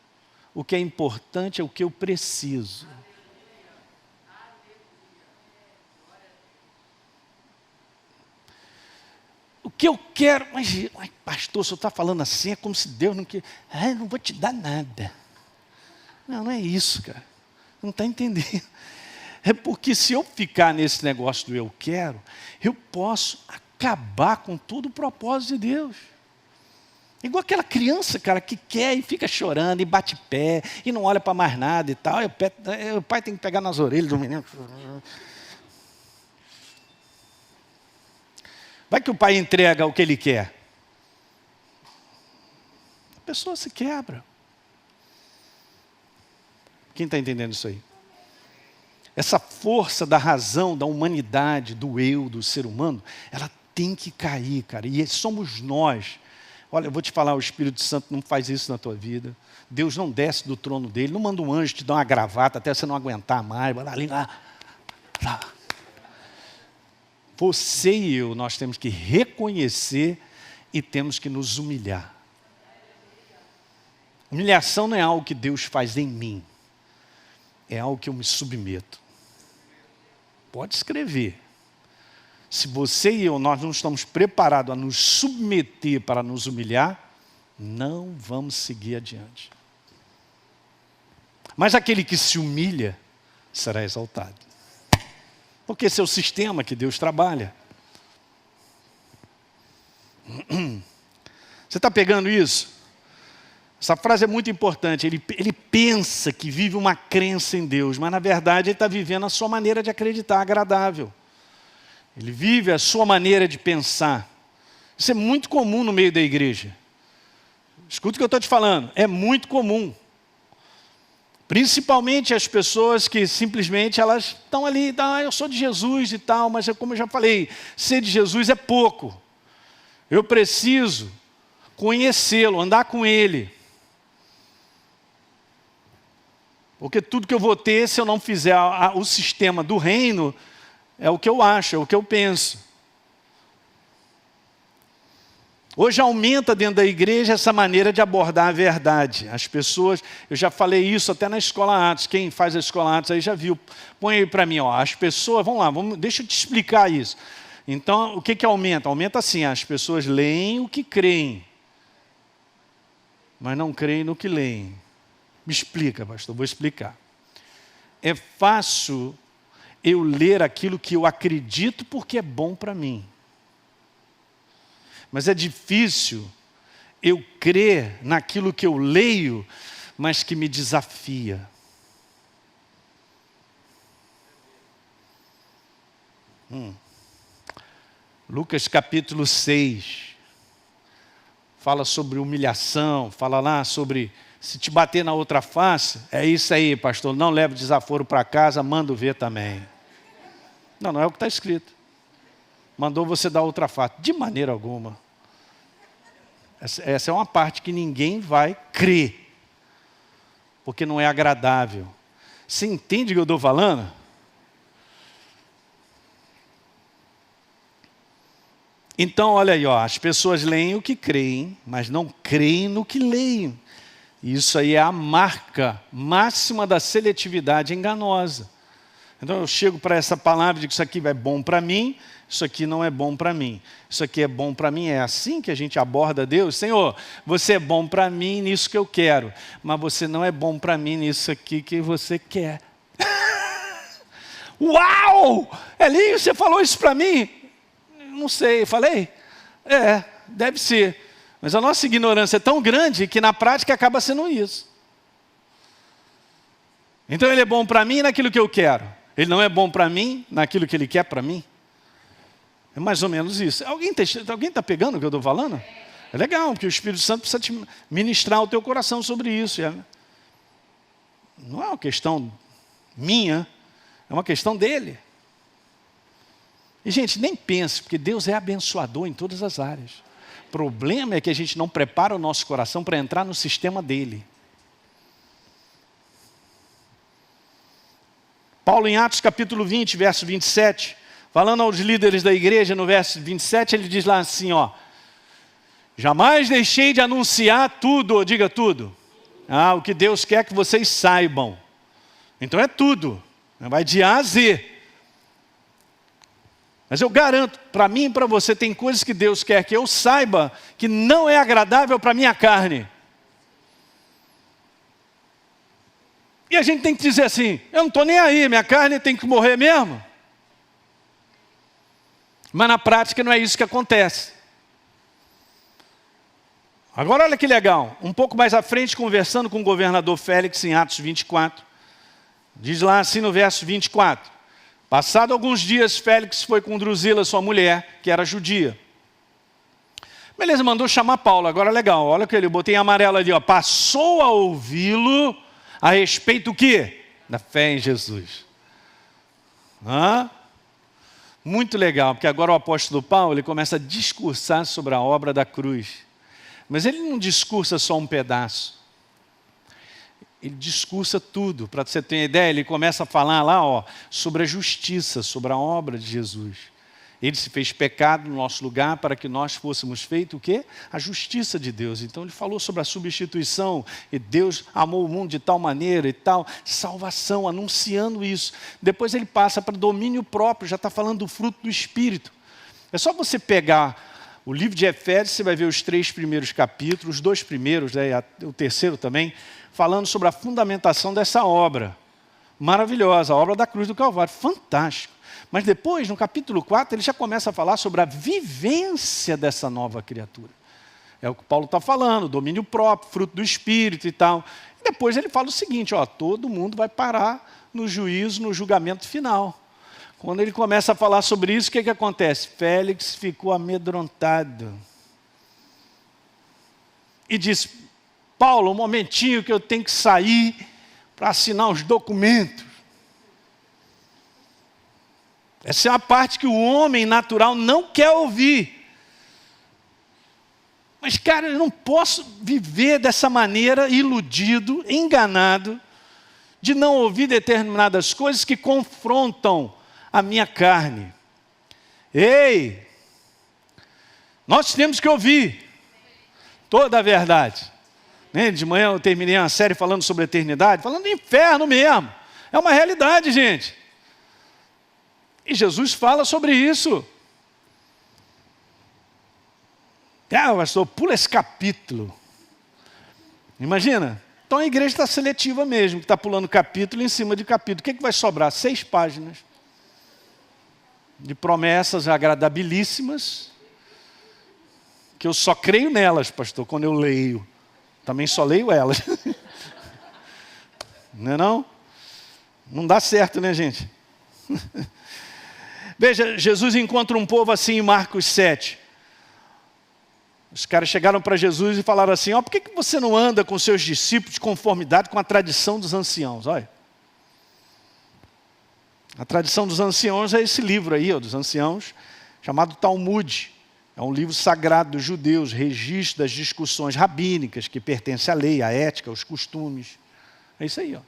O que é importante é o que eu preciso. O que eu quero... Mas pastor, o senhor está falando assim, é como se Deus não quer... eu não vou te dar nada. Não é isso, cara. Não está entendendo. É porque se eu ficar nesse negócio do eu quero, eu posso acabar com todo o propósito de Deus. Igual aquela criança, cara, que quer e fica chorando e bate pé e não olha para mais nada e tal. O pai tem que pegar nas orelhas do menino. Vai que o pai entrega o que ele quer. A pessoa se quebra. Quem está entendendo isso aí? Essa força da razão, da humanidade, do eu, do ser humano, ela tem que cair, cara. E somos nós. Olha, eu vou te falar, o Espírito Santo não faz isso na tua vida. Deus não desce do trono dele, não manda um anjo te dar uma gravata até você não aguentar mais. Ali, lá. Você e eu, nós temos que reconhecer e temos que nos humilhar. Humilhação não é algo que Deus faz em mim. É algo que eu me submeto. Pode escrever. Se você e eu, nós não estamos preparados a nos submeter para nos humilhar, não vamos seguir adiante. Mas aquele que se humilha será exaltado. Porque esse é o sistema que Deus trabalha. Você está pegando isso? Essa frase é muito importante. Ele pensa que vive uma crença em Deus, mas na verdade ele está vivendo a sua maneira de acreditar agradável. Ele vive a sua maneira de pensar. Isso é muito comum no meio da igreja. Escuta o que eu estou te falando. É muito comum. Principalmente as pessoas que simplesmente elas estão ali, eu sou de Jesus e tal, mas como eu já falei, ser de Jesus é pouco. Eu preciso conhecê-lo, andar com ele. Porque tudo que eu vou ter, se eu não fizer o sistema do reino, é o que eu acho, é o que eu penso. Hoje aumenta dentro da igreja essa maneira de abordar a verdade. As pessoas, eu já falei isso até na Escola Atos, quem faz a Escola Atos aí já viu. Põe aí para mim, ó, as pessoas, vamos lá, deixa eu te explicar isso. Então, o que aumenta? Aumenta assim, as pessoas leem o que creem, mas não creem no que leem. Me explica, pastor, vou explicar. É fácil eu ler aquilo que eu acredito porque é bom para mim. Mas é difícil eu crer naquilo que eu leio, mas que me desafia. Lucas capítulo 6. Fala sobre humilhação, fala lá sobre se te bater na outra face. É isso aí, pastor, não leve desaforo para casa, manda ver também. Não é o que está escrito. Mandou você dar outra face. De maneira alguma. Essa é uma parte que ninguém vai crer. Porque não é agradável. Você entende o que eu estou falando? Então, olha aí, ó, as pessoas leem o que creem, mas não creem no que leem. Isso aí é a marca máxima da seletividade enganosa. Então eu chego para essa palavra e digo, isso aqui é bom para mim, isso aqui não é bom para mim. Isso aqui é bom para mim, é assim que a gente aborda Deus. Senhor, você é bom para mim nisso que eu quero, mas você não é bom para mim nisso aqui que você quer. Uau! Elinho, você falou isso para mim? Não sei, falei? Deve ser. Mas a nossa ignorância é tão grande que na prática acaba sendo isso. Então ele é bom para mim naquilo que eu quero. Ele não é bom para mim naquilo que ele quer para mim. É mais ou menos isso. Alguém está pegando o que eu estou falando? É legal, porque o Espírito Santo precisa te ministrar o teu coração sobre isso. Não é uma questão minha, é uma questão dele. E, gente, nem pense, porque Deus é abençoador em todas as áreas. O problema é que a gente não prepara o nosso coração para entrar no sistema dele. Paulo, em Atos capítulo 20, verso 27, falando aos líderes da igreja, no verso 27, ele diz lá assim, ó, jamais deixei de anunciar tudo, diga tudo, o que Deus quer que vocês saibam. Então é tudo, vai de A a Z. Mas eu garanto, para mim e para você, tem coisas que Deus quer que eu saiba que não é agradável para a minha carne. E a gente tem que dizer assim, eu não estou nem aí, minha carne tem que morrer mesmo. Mas na prática não é isso que acontece. Agora olha que legal, um pouco mais à frente, conversando com o governador Félix em Atos 24, diz lá assim no verso 24, passado alguns dias, Félix foi com Drusila, sua mulher, que era judia. Beleza, mandou chamar Paulo, agora legal, olha que ele botei em amarelo ali, ó, passou a ouvi-lo a respeito do quê? Da fé em Jesus. Muito legal, porque agora o apóstolo Paulo ele começa a discursar sobre a obra da cruz. Mas ele não discursa só um pedaço. Ele discursa tudo. Para você ter uma ideia, ele começa a falar lá sobre a justiça, sobre a obra de Jesus. Ele se fez pecado no nosso lugar para que nós fôssemos feitos o quê? A justiça de Deus. Então ele falou sobre a substituição, e Deus amou o mundo de tal maneira e tal, salvação, anunciando isso. Depois ele passa para domínio próprio, já está falando do fruto do Espírito. É só você pegar o livro de Efésios, você vai ver os 3 primeiros capítulos, os 2 primeiros, o terceiro também, falando sobre a fundamentação dessa obra. Maravilhosa, a obra da cruz do Calvário, fantástico. Mas depois, no capítulo 4, ele já começa a falar sobre a vivência dessa nova criatura. É o que Paulo está falando, domínio próprio, fruto do Espírito e tal. E depois ele fala o seguinte, todo mundo vai parar no juízo, no julgamento final. Quando ele começa a falar sobre isso, o que acontece? Félix ficou amedrontado. E disse, Paulo, um momentinho que eu tenho que sair para assinar os documentos. Essa é a parte que o homem natural não quer ouvir. Mas, cara, eu não posso viver dessa maneira, iludido, enganado, de não ouvir determinadas coisas que confrontam a minha carne. Ei! Nós temos que ouvir. toda a verdade. Né? De manhã eu terminei uma série falando sobre a eternidade, falando do inferno mesmo. É uma realidade, gente. E Jesus fala sobre isso. Pastor, pula esse capítulo. Imagina. Então a igreja está seletiva mesmo, que está pulando capítulo em cima de capítulo. O que vai sobrar? 6 páginas de promessas agradabilíssimas, que eu só creio nelas, pastor, quando eu leio. Também só leio elas. Não é não? Não dá certo, né, gente? Veja, Jesus encontra um povo assim em Marcos 7. Os caras chegaram para Jesus e falaram assim, por que você não anda com seus discípulos de conformidade com a tradição dos anciãos? Olha. A tradição dos anciãos é esse livro aí, dos anciãos, chamado Talmud. É um livro sagrado dos judeus, registro das discussões rabínicas, que pertence à lei, à ética, aos costumes. É isso aí, ó.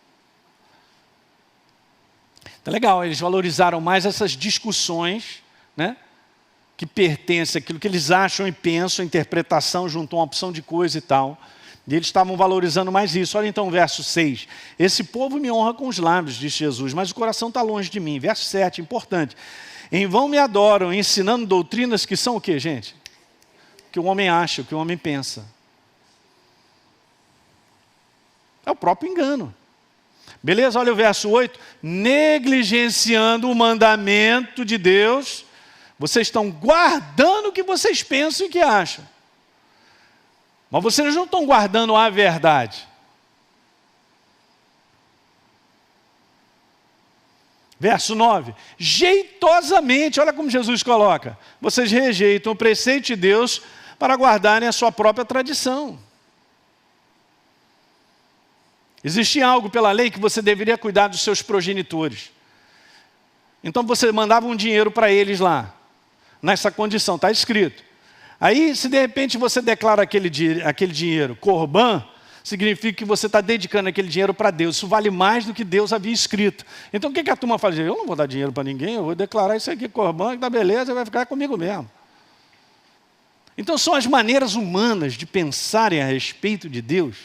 Tá legal, eles valorizaram mais essas discussões, né? Que pertencem àquilo que eles acham e pensam, interpretação junto a uma opção de coisa e tal. E eles estavam valorizando mais isso. Olha então o verso 6. Esse povo me honra com os lábios, disse Jesus, mas o coração está longe de mim. Verso 7, importante. Em vão me adoram, ensinando doutrinas que são o quê, gente? O que o homem acha, o que o homem pensa. É o próprio engano. Beleza? Olha o verso 8. Negligenciando o mandamento de Deus, vocês estão guardando o que vocês pensam e que acham. Mas vocês não estão guardando a verdade. Verso 9. Jeitosamente, olha como Jesus coloca. Vocês rejeitam o preceito de Deus para guardarem a sua própria tradição. Existia algo pela lei que você deveria cuidar dos seus progenitores. Então você mandava um dinheiro para eles lá. Nessa condição, está escrito. Aí, se de repente você declara aquele dinheiro corban, significa que você está dedicando aquele dinheiro para Deus. Isso vale mais do que Deus havia escrito. Então o que a turma fazia? Eu não vou dar dinheiro para ninguém, eu vou declarar isso aqui corban, que dá beleza, vai ficar comigo mesmo. Então são as maneiras humanas de pensarem a respeito de Deus.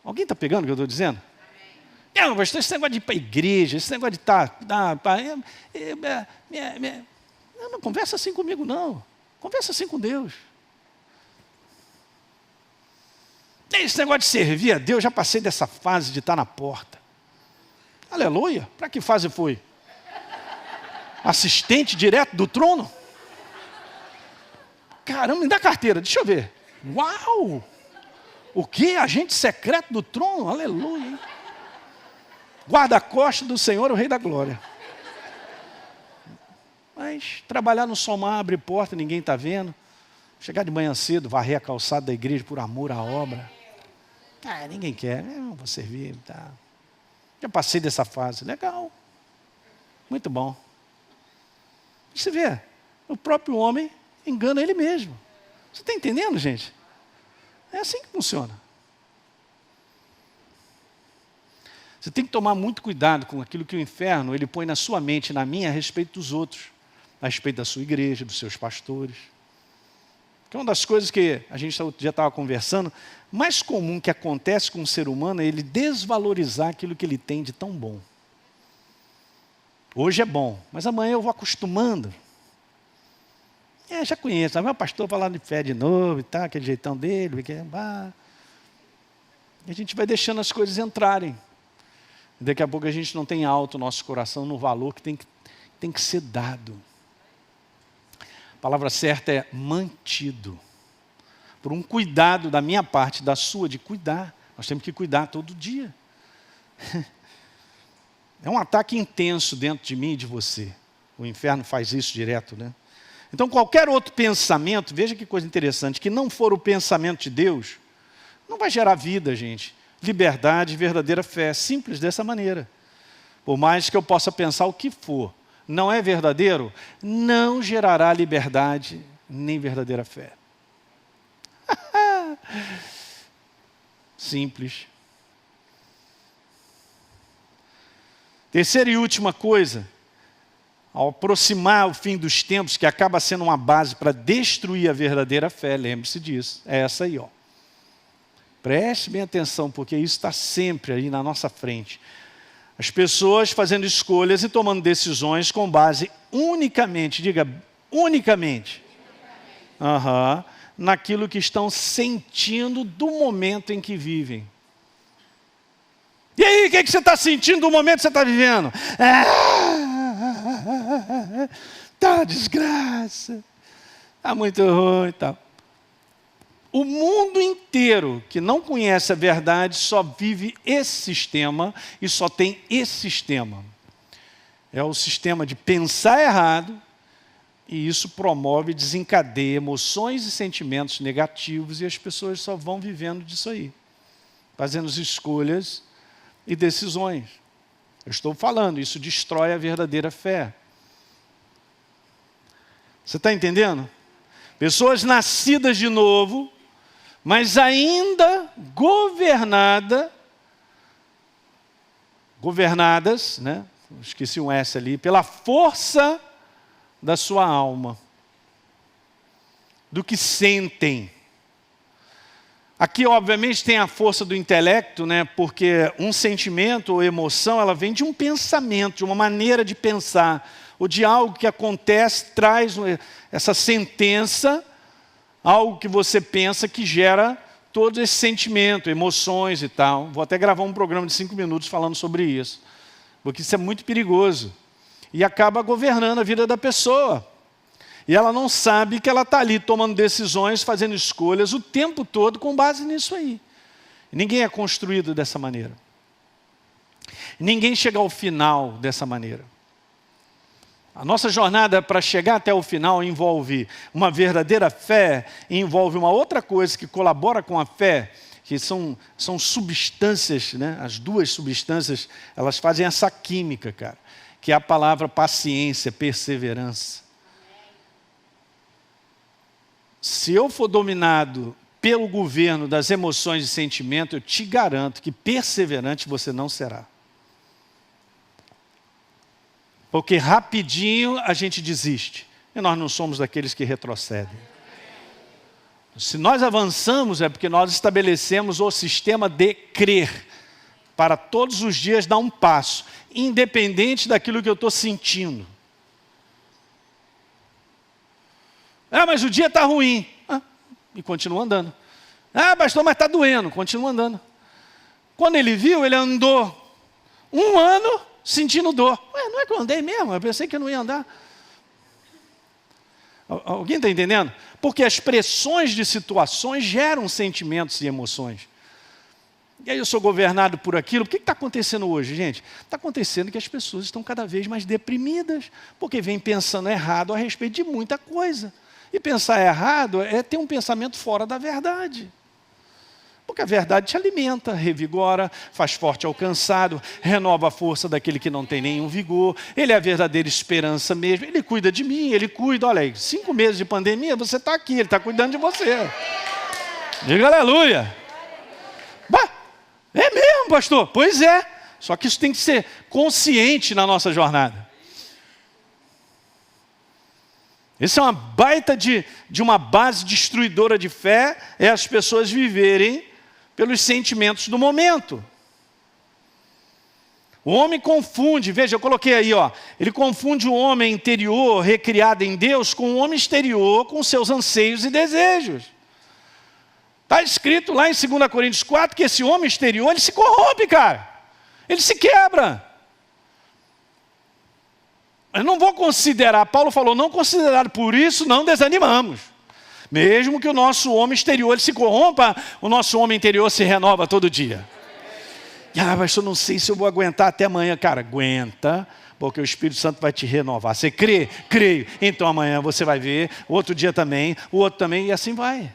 Alguém está pegando o que eu estou dizendo? Não, pastor, esse negócio de ir para a igreja, esse negócio de estar... Não conversa assim comigo, não. Conversa assim com Deus. Esse negócio de servir a Deus, já passei dessa fase de estar na porta. Aleluia. Para que fase foi? Assistente direto do trono? Caramba, me dá carteira, deixa eu ver. Uau! O quê? Agente secreto do trono? Aleluia. Hein? Guarda-costas do Senhor, o Rei da Glória. Mas trabalhar no somar, abrir porta, ninguém está vendo. Chegar de manhã cedo, varrer a calçada da igreja por amor à obra. Ninguém quer. Não vou servir. Tá. Já passei dessa fase. Legal. Muito bom. Você vê, o próprio homem engana ele mesmo. Você está entendendo, gente? É assim que funciona. Você tem que tomar muito cuidado com aquilo que o inferno ele põe na sua mente e na minha a respeito dos outros. A respeito da sua igreja, dos seus pastores. Que é uma das coisas que a gente já estava conversando, mais comum que acontece com o ser humano é ele desvalorizar aquilo que ele tem de tão bom. Hoje é bom, mas amanhã eu vou acostumando. Já conheço, meu pastor falando de fé de novo e tal, aquele jeitão dele, e a gente vai deixando as coisas entrarem. Daqui a pouco a gente não tem alto o nosso coração no valor que tem que ser dado. A palavra certa é mantido. Por um cuidado da minha parte, da sua, de cuidar. Nós temos que cuidar todo dia. É um ataque intenso dentro de mim e de você. O inferno faz isso direto, né? Então qualquer outro pensamento, veja que coisa interessante, que não for o pensamento de Deus, não vai gerar vida, gente. Liberdade e verdadeira fé. Simples dessa maneira. Por mais que eu possa pensar o que for, não é verdadeiro, não gerará liberdade nem verdadeira fé. Simples. Terceira e última coisa, ao aproximar o fim dos tempos, que acaba sendo uma base para destruir a verdadeira fé, lembre-se disso, é essa aí, ó. Preste bem atenção, porque isso está sempre aí na nossa frente. As pessoas fazendo escolhas e tomando decisões com base unicamente, diga, unicamente, naquilo que estão sentindo do momento em que vivem. E aí, o que você está sentindo do momento que você está vivendo? Tá desgraça, tá muito ruim e tal. O mundo inteiro que não conhece a verdade só vive esse sistema e só tem esse sistema. É o sistema de pensar errado e isso promove e desencadeia emoções e sentimentos negativos e as pessoas só vão vivendo disso aí, fazendo as escolhas e decisões. Eu estou falando, isso destrói a verdadeira fé. Você está entendendo? Pessoas nascidas de novo, mas ainda governadas, né? Esqueci um S ali, pela força da sua alma, do que sentem. Aqui, obviamente, tem a força do intelecto, né? Porque um sentimento ou emoção, ela vem de um pensamento, de uma maneira de pensar, ou de algo que acontece, traz essa sentença, algo que você pensa que gera todo esse sentimento, emoções e tal. Vou até gravar um programa de 5 minutos falando sobre isso, porque isso é muito perigoso. E acaba governando a vida da pessoa. E ela não sabe que ela está ali tomando decisões, fazendo escolhas o tempo todo com base nisso aí. Ninguém é construído dessa maneira. Ninguém chega ao final dessa maneira. A nossa jornada para chegar até o final envolve uma verdadeira fé, envolve uma outra coisa que colabora com a fé, que são substâncias, né? As duas substâncias, elas fazem essa química, cara, que é a palavra paciência, perseverança. Se eu for dominado pelo governo das emoções e sentimentos, eu te garanto que perseverante você não será. Porque rapidinho a gente desiste. E nós não somos daqueles que retrocedem. Se nós avançamos é porque nós estabelecemos o sistema de crer. Para todos os dias dar um passo. Independente daquilo que eu estou sentindo. Mas o dia está ruim. E continua andando. Pastor, mas está doendo. Continua andando. Quando ele viu, ele andou 1 ano sentindo dor. Não é que eu andei mesmo? Eu pensei que eu não ia andar. Alguém está entendendo? Porque as pressões de situações geram sentimentos e emoções. E aí eu sou governado por aquilo. O que está acontecendo hoje, gente? Está acontecendo que as pessoas estão cada vez mais deprimidas, porque vêm pensando errado a respeito de muita coisa. E pensar errado é ter um pensamento fora da verdade. Porque a verdade te alimenta, revigora, faz forte ao cansado, renova a força daquele que não tem nenhum vigor. Ele é a verdadeira esperança mesmo. Ele cuida de mim, ele cuida. Olha aí, 5 meses de pandemia, você está aqui, ele está cuidando de você. Diga aleluia. É mesmo, pastor? Pois é. Só que isso tem que ser consciente na nossa jornada. Isso é uma baita de uma base destruidora de fé, é as pessoas viverem pelos sentimentos do momento. O homem confunde, veja, eu coloquei aí, ele confunde o homem interior, recriado em Deus, com o homem exterior, com seus anseios e desejos. Está escrito lá em 2 Coríntios 4 que esse homem exterior, ele se corrompe, cara. Ele se quebra. Eu não vou considerar, Paulo falou, não considerar, por isso não desanimamos. Mesmo que o nosso homem exterior ele se corrompa, o nosso homem interior se renova todo dia. Mas eu não sei se eu vou aguentar até amanhã. Cara, aguenta, porque o Espírito Santo vai te renovar. Você crê? Creio. Então amanhã você vai ver, outro dia também, o outro também, e assim vai.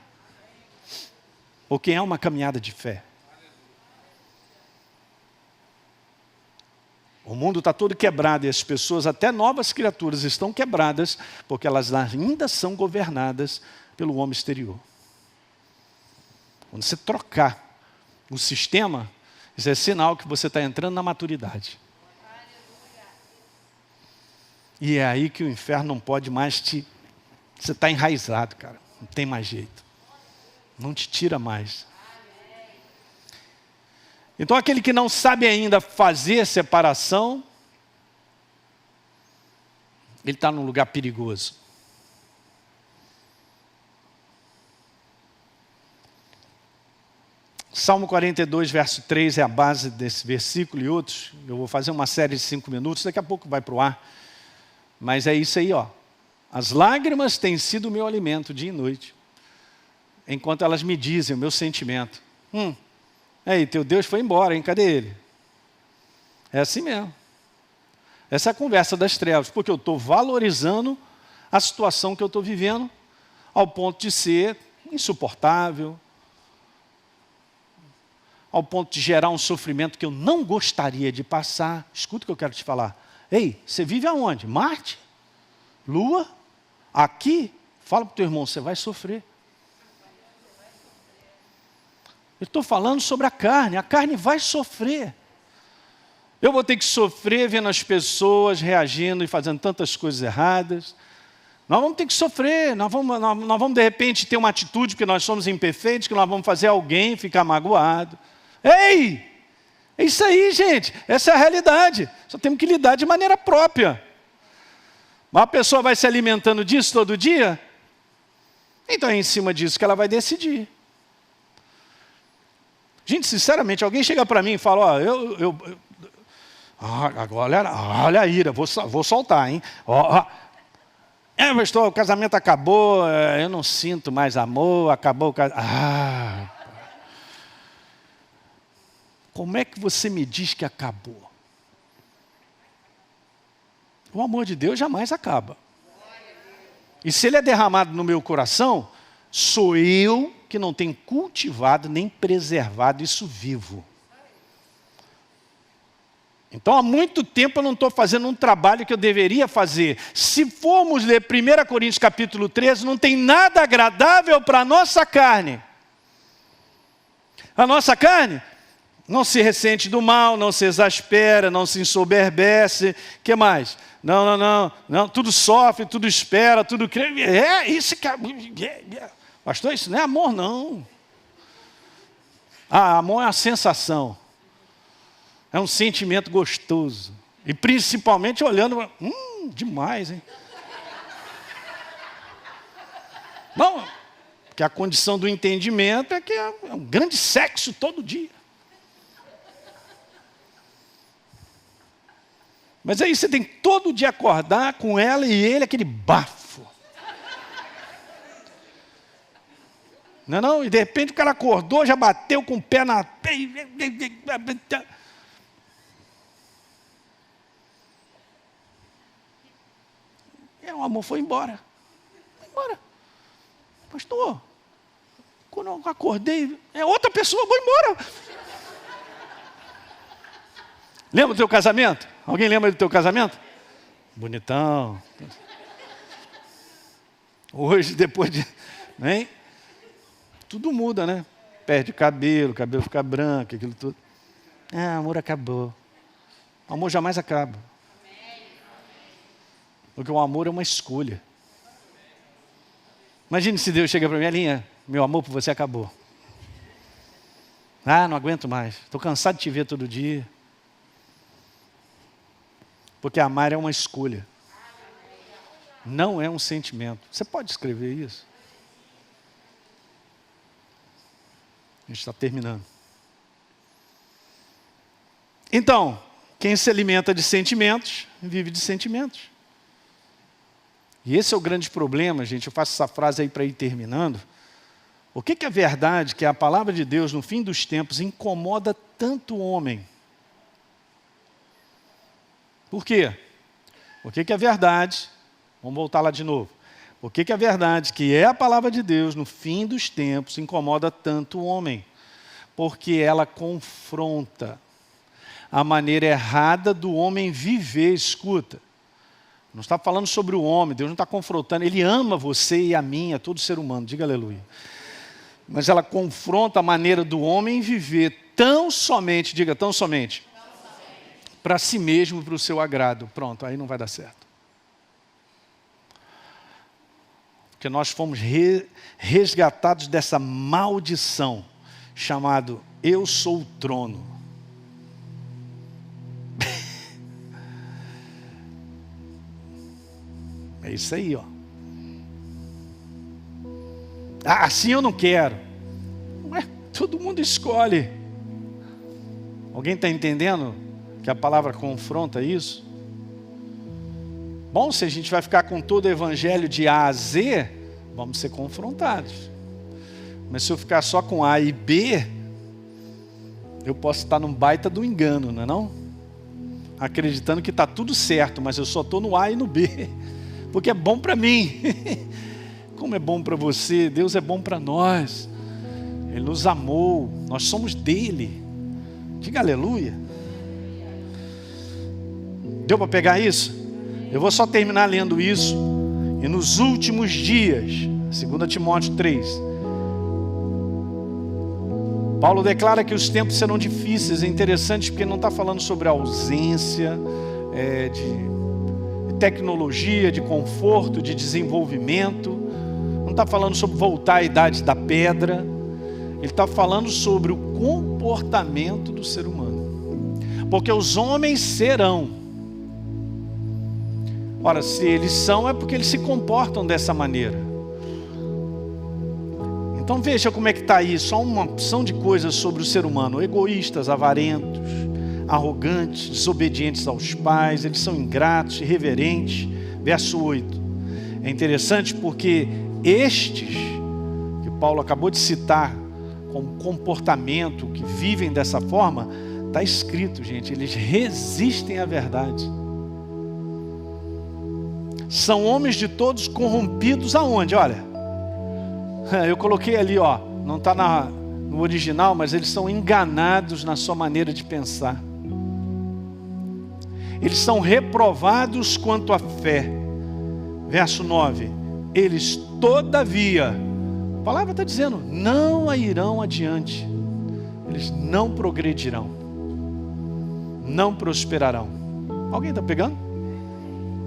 Porque é uma caminhada de fé. O mundo está todo quebrado e as pessoas, até novas criaturas, estão quebradas porque elas ainda são governadas pelo homem exterior. Quando você trocar o sistema, isso é sinal que você está entrando na maturidade. E é aí que o inferno não pode mais te... Você está enraizado, cara. Não tem mais jeito. Não te tira mais. Então aquele que não sabe ainda fazer separação, ele está num lugar perigoso. Salmo 42, verso 3 é a base desse versículo e outros. Eu vou fazer uma série de 5 minutos, daqui a pouco vai para o ar. Mas é isso aí, ó. As lágrimas têm sido o meu alimento dia e noite, enquanto elas me dizem o meu sentimento. Aí, teu Deus foi embora, hein? Cadê ele? É assim mesmo. Essa é a conversa das trevas, porque eu estou valorizando a situação que eu estou vivendo ao ponto de ser insuportável, ao ponto de gerar um sofrimento que eu não gostaria de passar. Escuta o que eu quero te falar. Ei, você vive aonde? Marte? Lua? Aqui? Fala para o teu irmão, você vai sofrer. Eu estou falando sobre a carne vai sofrer. Eu vou ter que sofrer vendo as pessoas reagindo e fazendo tantas coisas erradas. Nós vamos ter que sofrer, nós vamos de repente ter uma atitude, porque nós somos imperfeitos, que nós vamos fazer alguém ficar magoado. Ei! É isso aí, gente. Essa é a realidade. Só temos que lidar de maneira própria. Mas a pessoa vai se alimentando disso todo dia? Então é em cima disso que ela vai decidir. Gente, sinceramente, alguém chega para mim e fala, ó, agora, olha a ira, vou soltar, hein? Pastor, o casamento acabou, eu não sinto mais amor, acabou o casamento. Como é que você me diz que acabou? O amor de Deus jamais acaba. E se ele é derramado no meu coração, sou eu que não tenho cultivado nem preservado isso vivo. Então há muito tempo eu não estou fazendo um trabalho que eu deveria fazer. Se formos ler 1 Coríntios capítulo 13, não tem nada agradável para a nossa carne. A nossa carne não se ressente do mal, não se exaspera, não se ensoberbece. O que mais? Não, tudo sofre, tudo espera, tudo crê. Isso que pastor, isso não é amor, não. Amor é uma sensação. É um sentimento gostoso. E principalmente olhando, demais, hein? Não, porque a condição do entendimento é que é um grande sexo todo dia. Mas aí você tem que todo dia acordar com ela e ele, aquele bafo. Não? E de repente o cara acordou, já bateu com o pé na... O amor foi embora. Foi embora. Pastor, quando eu acordei, outra pessoa, vou embora. Lembra do teu casamento? Alguém lembra do teu casamento? Bonitão. Hoje, depois de... Hein? Tudo muda, né? Perde cabelo, cabelo fica branco, aquilo tudo. Amor acabou. O amor jamais acaba. Porque o amor é uma escolha. Imagine se Deus chega para mim, Alinha, meu amor por você acabou. Não aguento mais. Estou cansado de te ver todo dia. Porque amar é uma escolha. Não é um sentimento. Você pode escrever isso? A gente está terminando. Então, quem se alimenta de sentimentos, vive de sentimentos. E esse é o grande problema, gente. Eu faço essa frase aí para ir terminando. O que é verdade que a palavra de Deus, no fim dos tempos, incomoda tanto o homem? Por quê? O que é verdade? Vamos voltar lá de novo. O que é verdade que é a palavra de Deus, no fim dos tempos, incomoda tanto o homem? Porque ela confronta a maneira errada do homem viver. Escuta, não está falando sobre o homem, Deus não está confrontando, Ele ama você e a mim, a todo ser humano, diga aleluia. Mas ela confronta a maneira do homem viver tão somente, diga tão somente, para si mesmo, para o seu agrado. Pronto, aí não vai dar certo. Porque nós fomos resgatados dessa maldição, chamado eu sou o trono. É isso aí, ó. Ah, assim eu não quero. Ué, todo mundo escolhe. Alguém está entendendo que a palavra confronta isso? Bom, se a gente vai ficar com todo o evangelho de A a Z, vamos ser confrontados. Mas se eu ficar só com A e B, eu posso estar num baita do engano, não é não? Acreditando que está tudo certo, mas eu só estou no A e no B. Porque é bom para mim. Como é bom para você, Deus é bom para nós. Ele nos amou, nós somos dele. Diga aleluia. Deu para pegar isso? Eu vou só terminar lendo isso. E nos últimos dias, 2 Timóteo 3, Paulo declara que os tempos serão difíceis. É interessante porque não está falando sobre a ausência de tecnologia, de conforto, de desenvolvimento. Não está falando sobre voltar à idade da pedra. Ele está falando sobre o comportamento do ser humano. Porque os homens serão. Ora, se eles são, é porque eles se comportam dessa maneira. Então veja como é que está aí. Só uma opção de coisas sobre o ser humano. Egoístas, avarentos, arrogantes, desobedientes aos pais. Eles são ingratos, irreverentes. Verso 8. É interessante porque estes, que Paulo acabou de citar, como comportamento, que vivem dessa forma, está escrito, gente, eles resistem à verdade. São homens de todos corrompidos aonde? Olha, eu coloquei ali, ó, não está no original, mas eles são enganados na sua maneira de pensar. Eles são reprovados quanto à fé. Verso 9. Eles todavia, a palavra está dizendo, não irão adiante. Eles não progredirão. Não prosperarão. Alguém está pegando?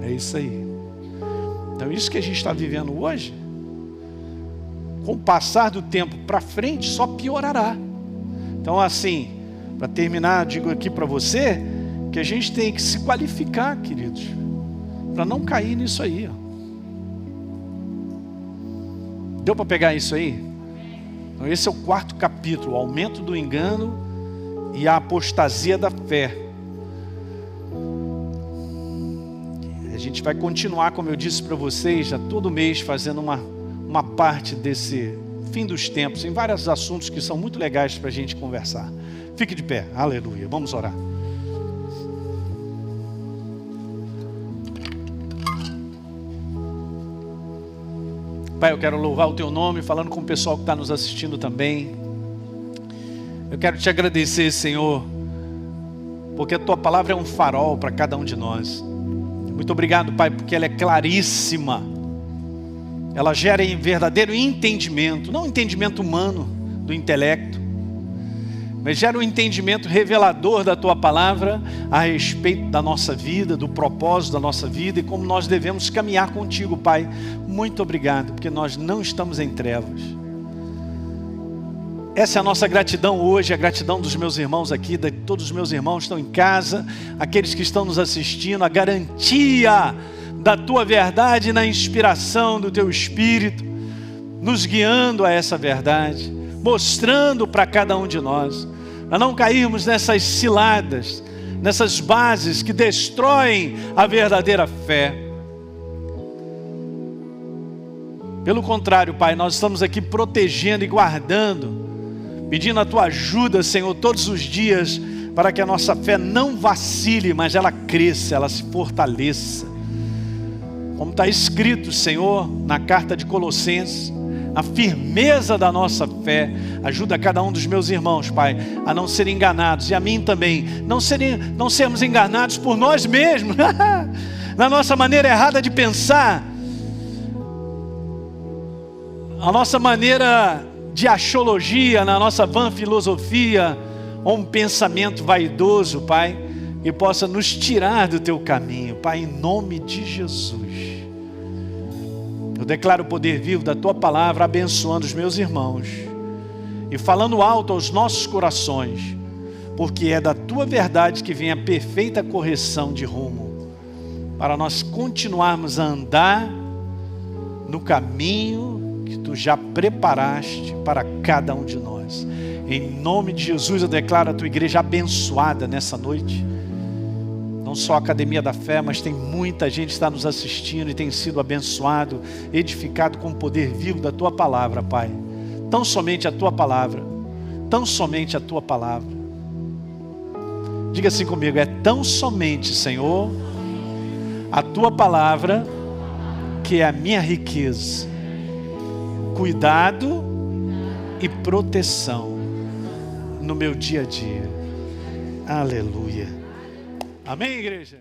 É isso aí. Então isso que a gente está vivendo hoje, com o passar do tempo para frente, só piorará. Então assim, para terminar, digo aqui para você, que a gente tem que se qualificar, queridos, para não cair nisso aí, ó. Deu para pegar isso aí? Então esse é o 4º capítulo, o aumento do engano e a apostasia da fé. A gente vai continuar, como eu disse para vocês, já todo mês fazendo uma parte desse fim dos tempos, em vários assuntos que são muito legais para a gente conversar. Fique de pé, aleluia, vamos orar. Pai, eu quero louvar o Teu nome, falando com o pessoal que está nos assistindo também. Eu quero Te agradecer, Senhor, porque a Tua palavra é um farol para cada um de nós. Muito obrigado, Pai, porque ela é claríssima. Ela gera verdadeiro entendimento, não entendimento humano, do intelecto, mas gera um entendimento revelador da Tua palavra a respeito da nossa vida, do propósito da nossa vida e como nós devemos caminhar contigo, Pai. Muito obrigado, porque nós não estamos em trevas. Essa é a nossa gratidão hoje, a gratidão dos meus irmãos aqui, de todos os meus irmãos que estão em casa, aqueles que estão nos assistindo, a garantia da Tua verdade na inspiração do Teu Espírito, nos guiando a essa verdade, mostrando para cada um de nós, para não cairmos nessas ciladas, nessas bases que destroem a verdadeira fé. Pelo contrário, Pai, nós estamos aqui protegendo e guardando, pedindo a Tua ajuda, Senhor, todos os dias, para que a nossa fé não vacile, mas ela cresça, ela se fortaleça. Como está escrito, Senhor, na carta de Colossenses, a firmeza da nossa fé. Ajuda cada um dos meus irmãos, Pai, a não serem enganados, e a mim também, não sermos enganados por nós mesmos, na nossa maneira errada de pensar, a nossa maneira de axiologia, na nossa vã filosofia, ou um pensamento vaidoso, Pai, que possa nos tirar do Teu caminho, Pai, em nome de Jesus. Eu declaro o poder vivo da tua palavra abençoando os meus irmãos e falando alto aos nossos corações, porque é da tua verdade que vem a perfeita correção de rumo, para nós continuarmos a andar no caminho que tu já preparaste para cada um de nós. Em nome de Jesus eu declaro a tua igreja abençoada nessa noite. Não só a Academia da Fé, mas tem muita gente que está nos assistindo e tem sido abençoado, edificado com o poder vivo da tua palavra, Pai. Tão somente a tua palavra, tão somente a tua palavra. Diga assim comigo, é tão somente, Senhor, a tua palavra que é a minha riqueza, cuidado e proteção no meu dia a dia. Aleluia. Amém, igreja?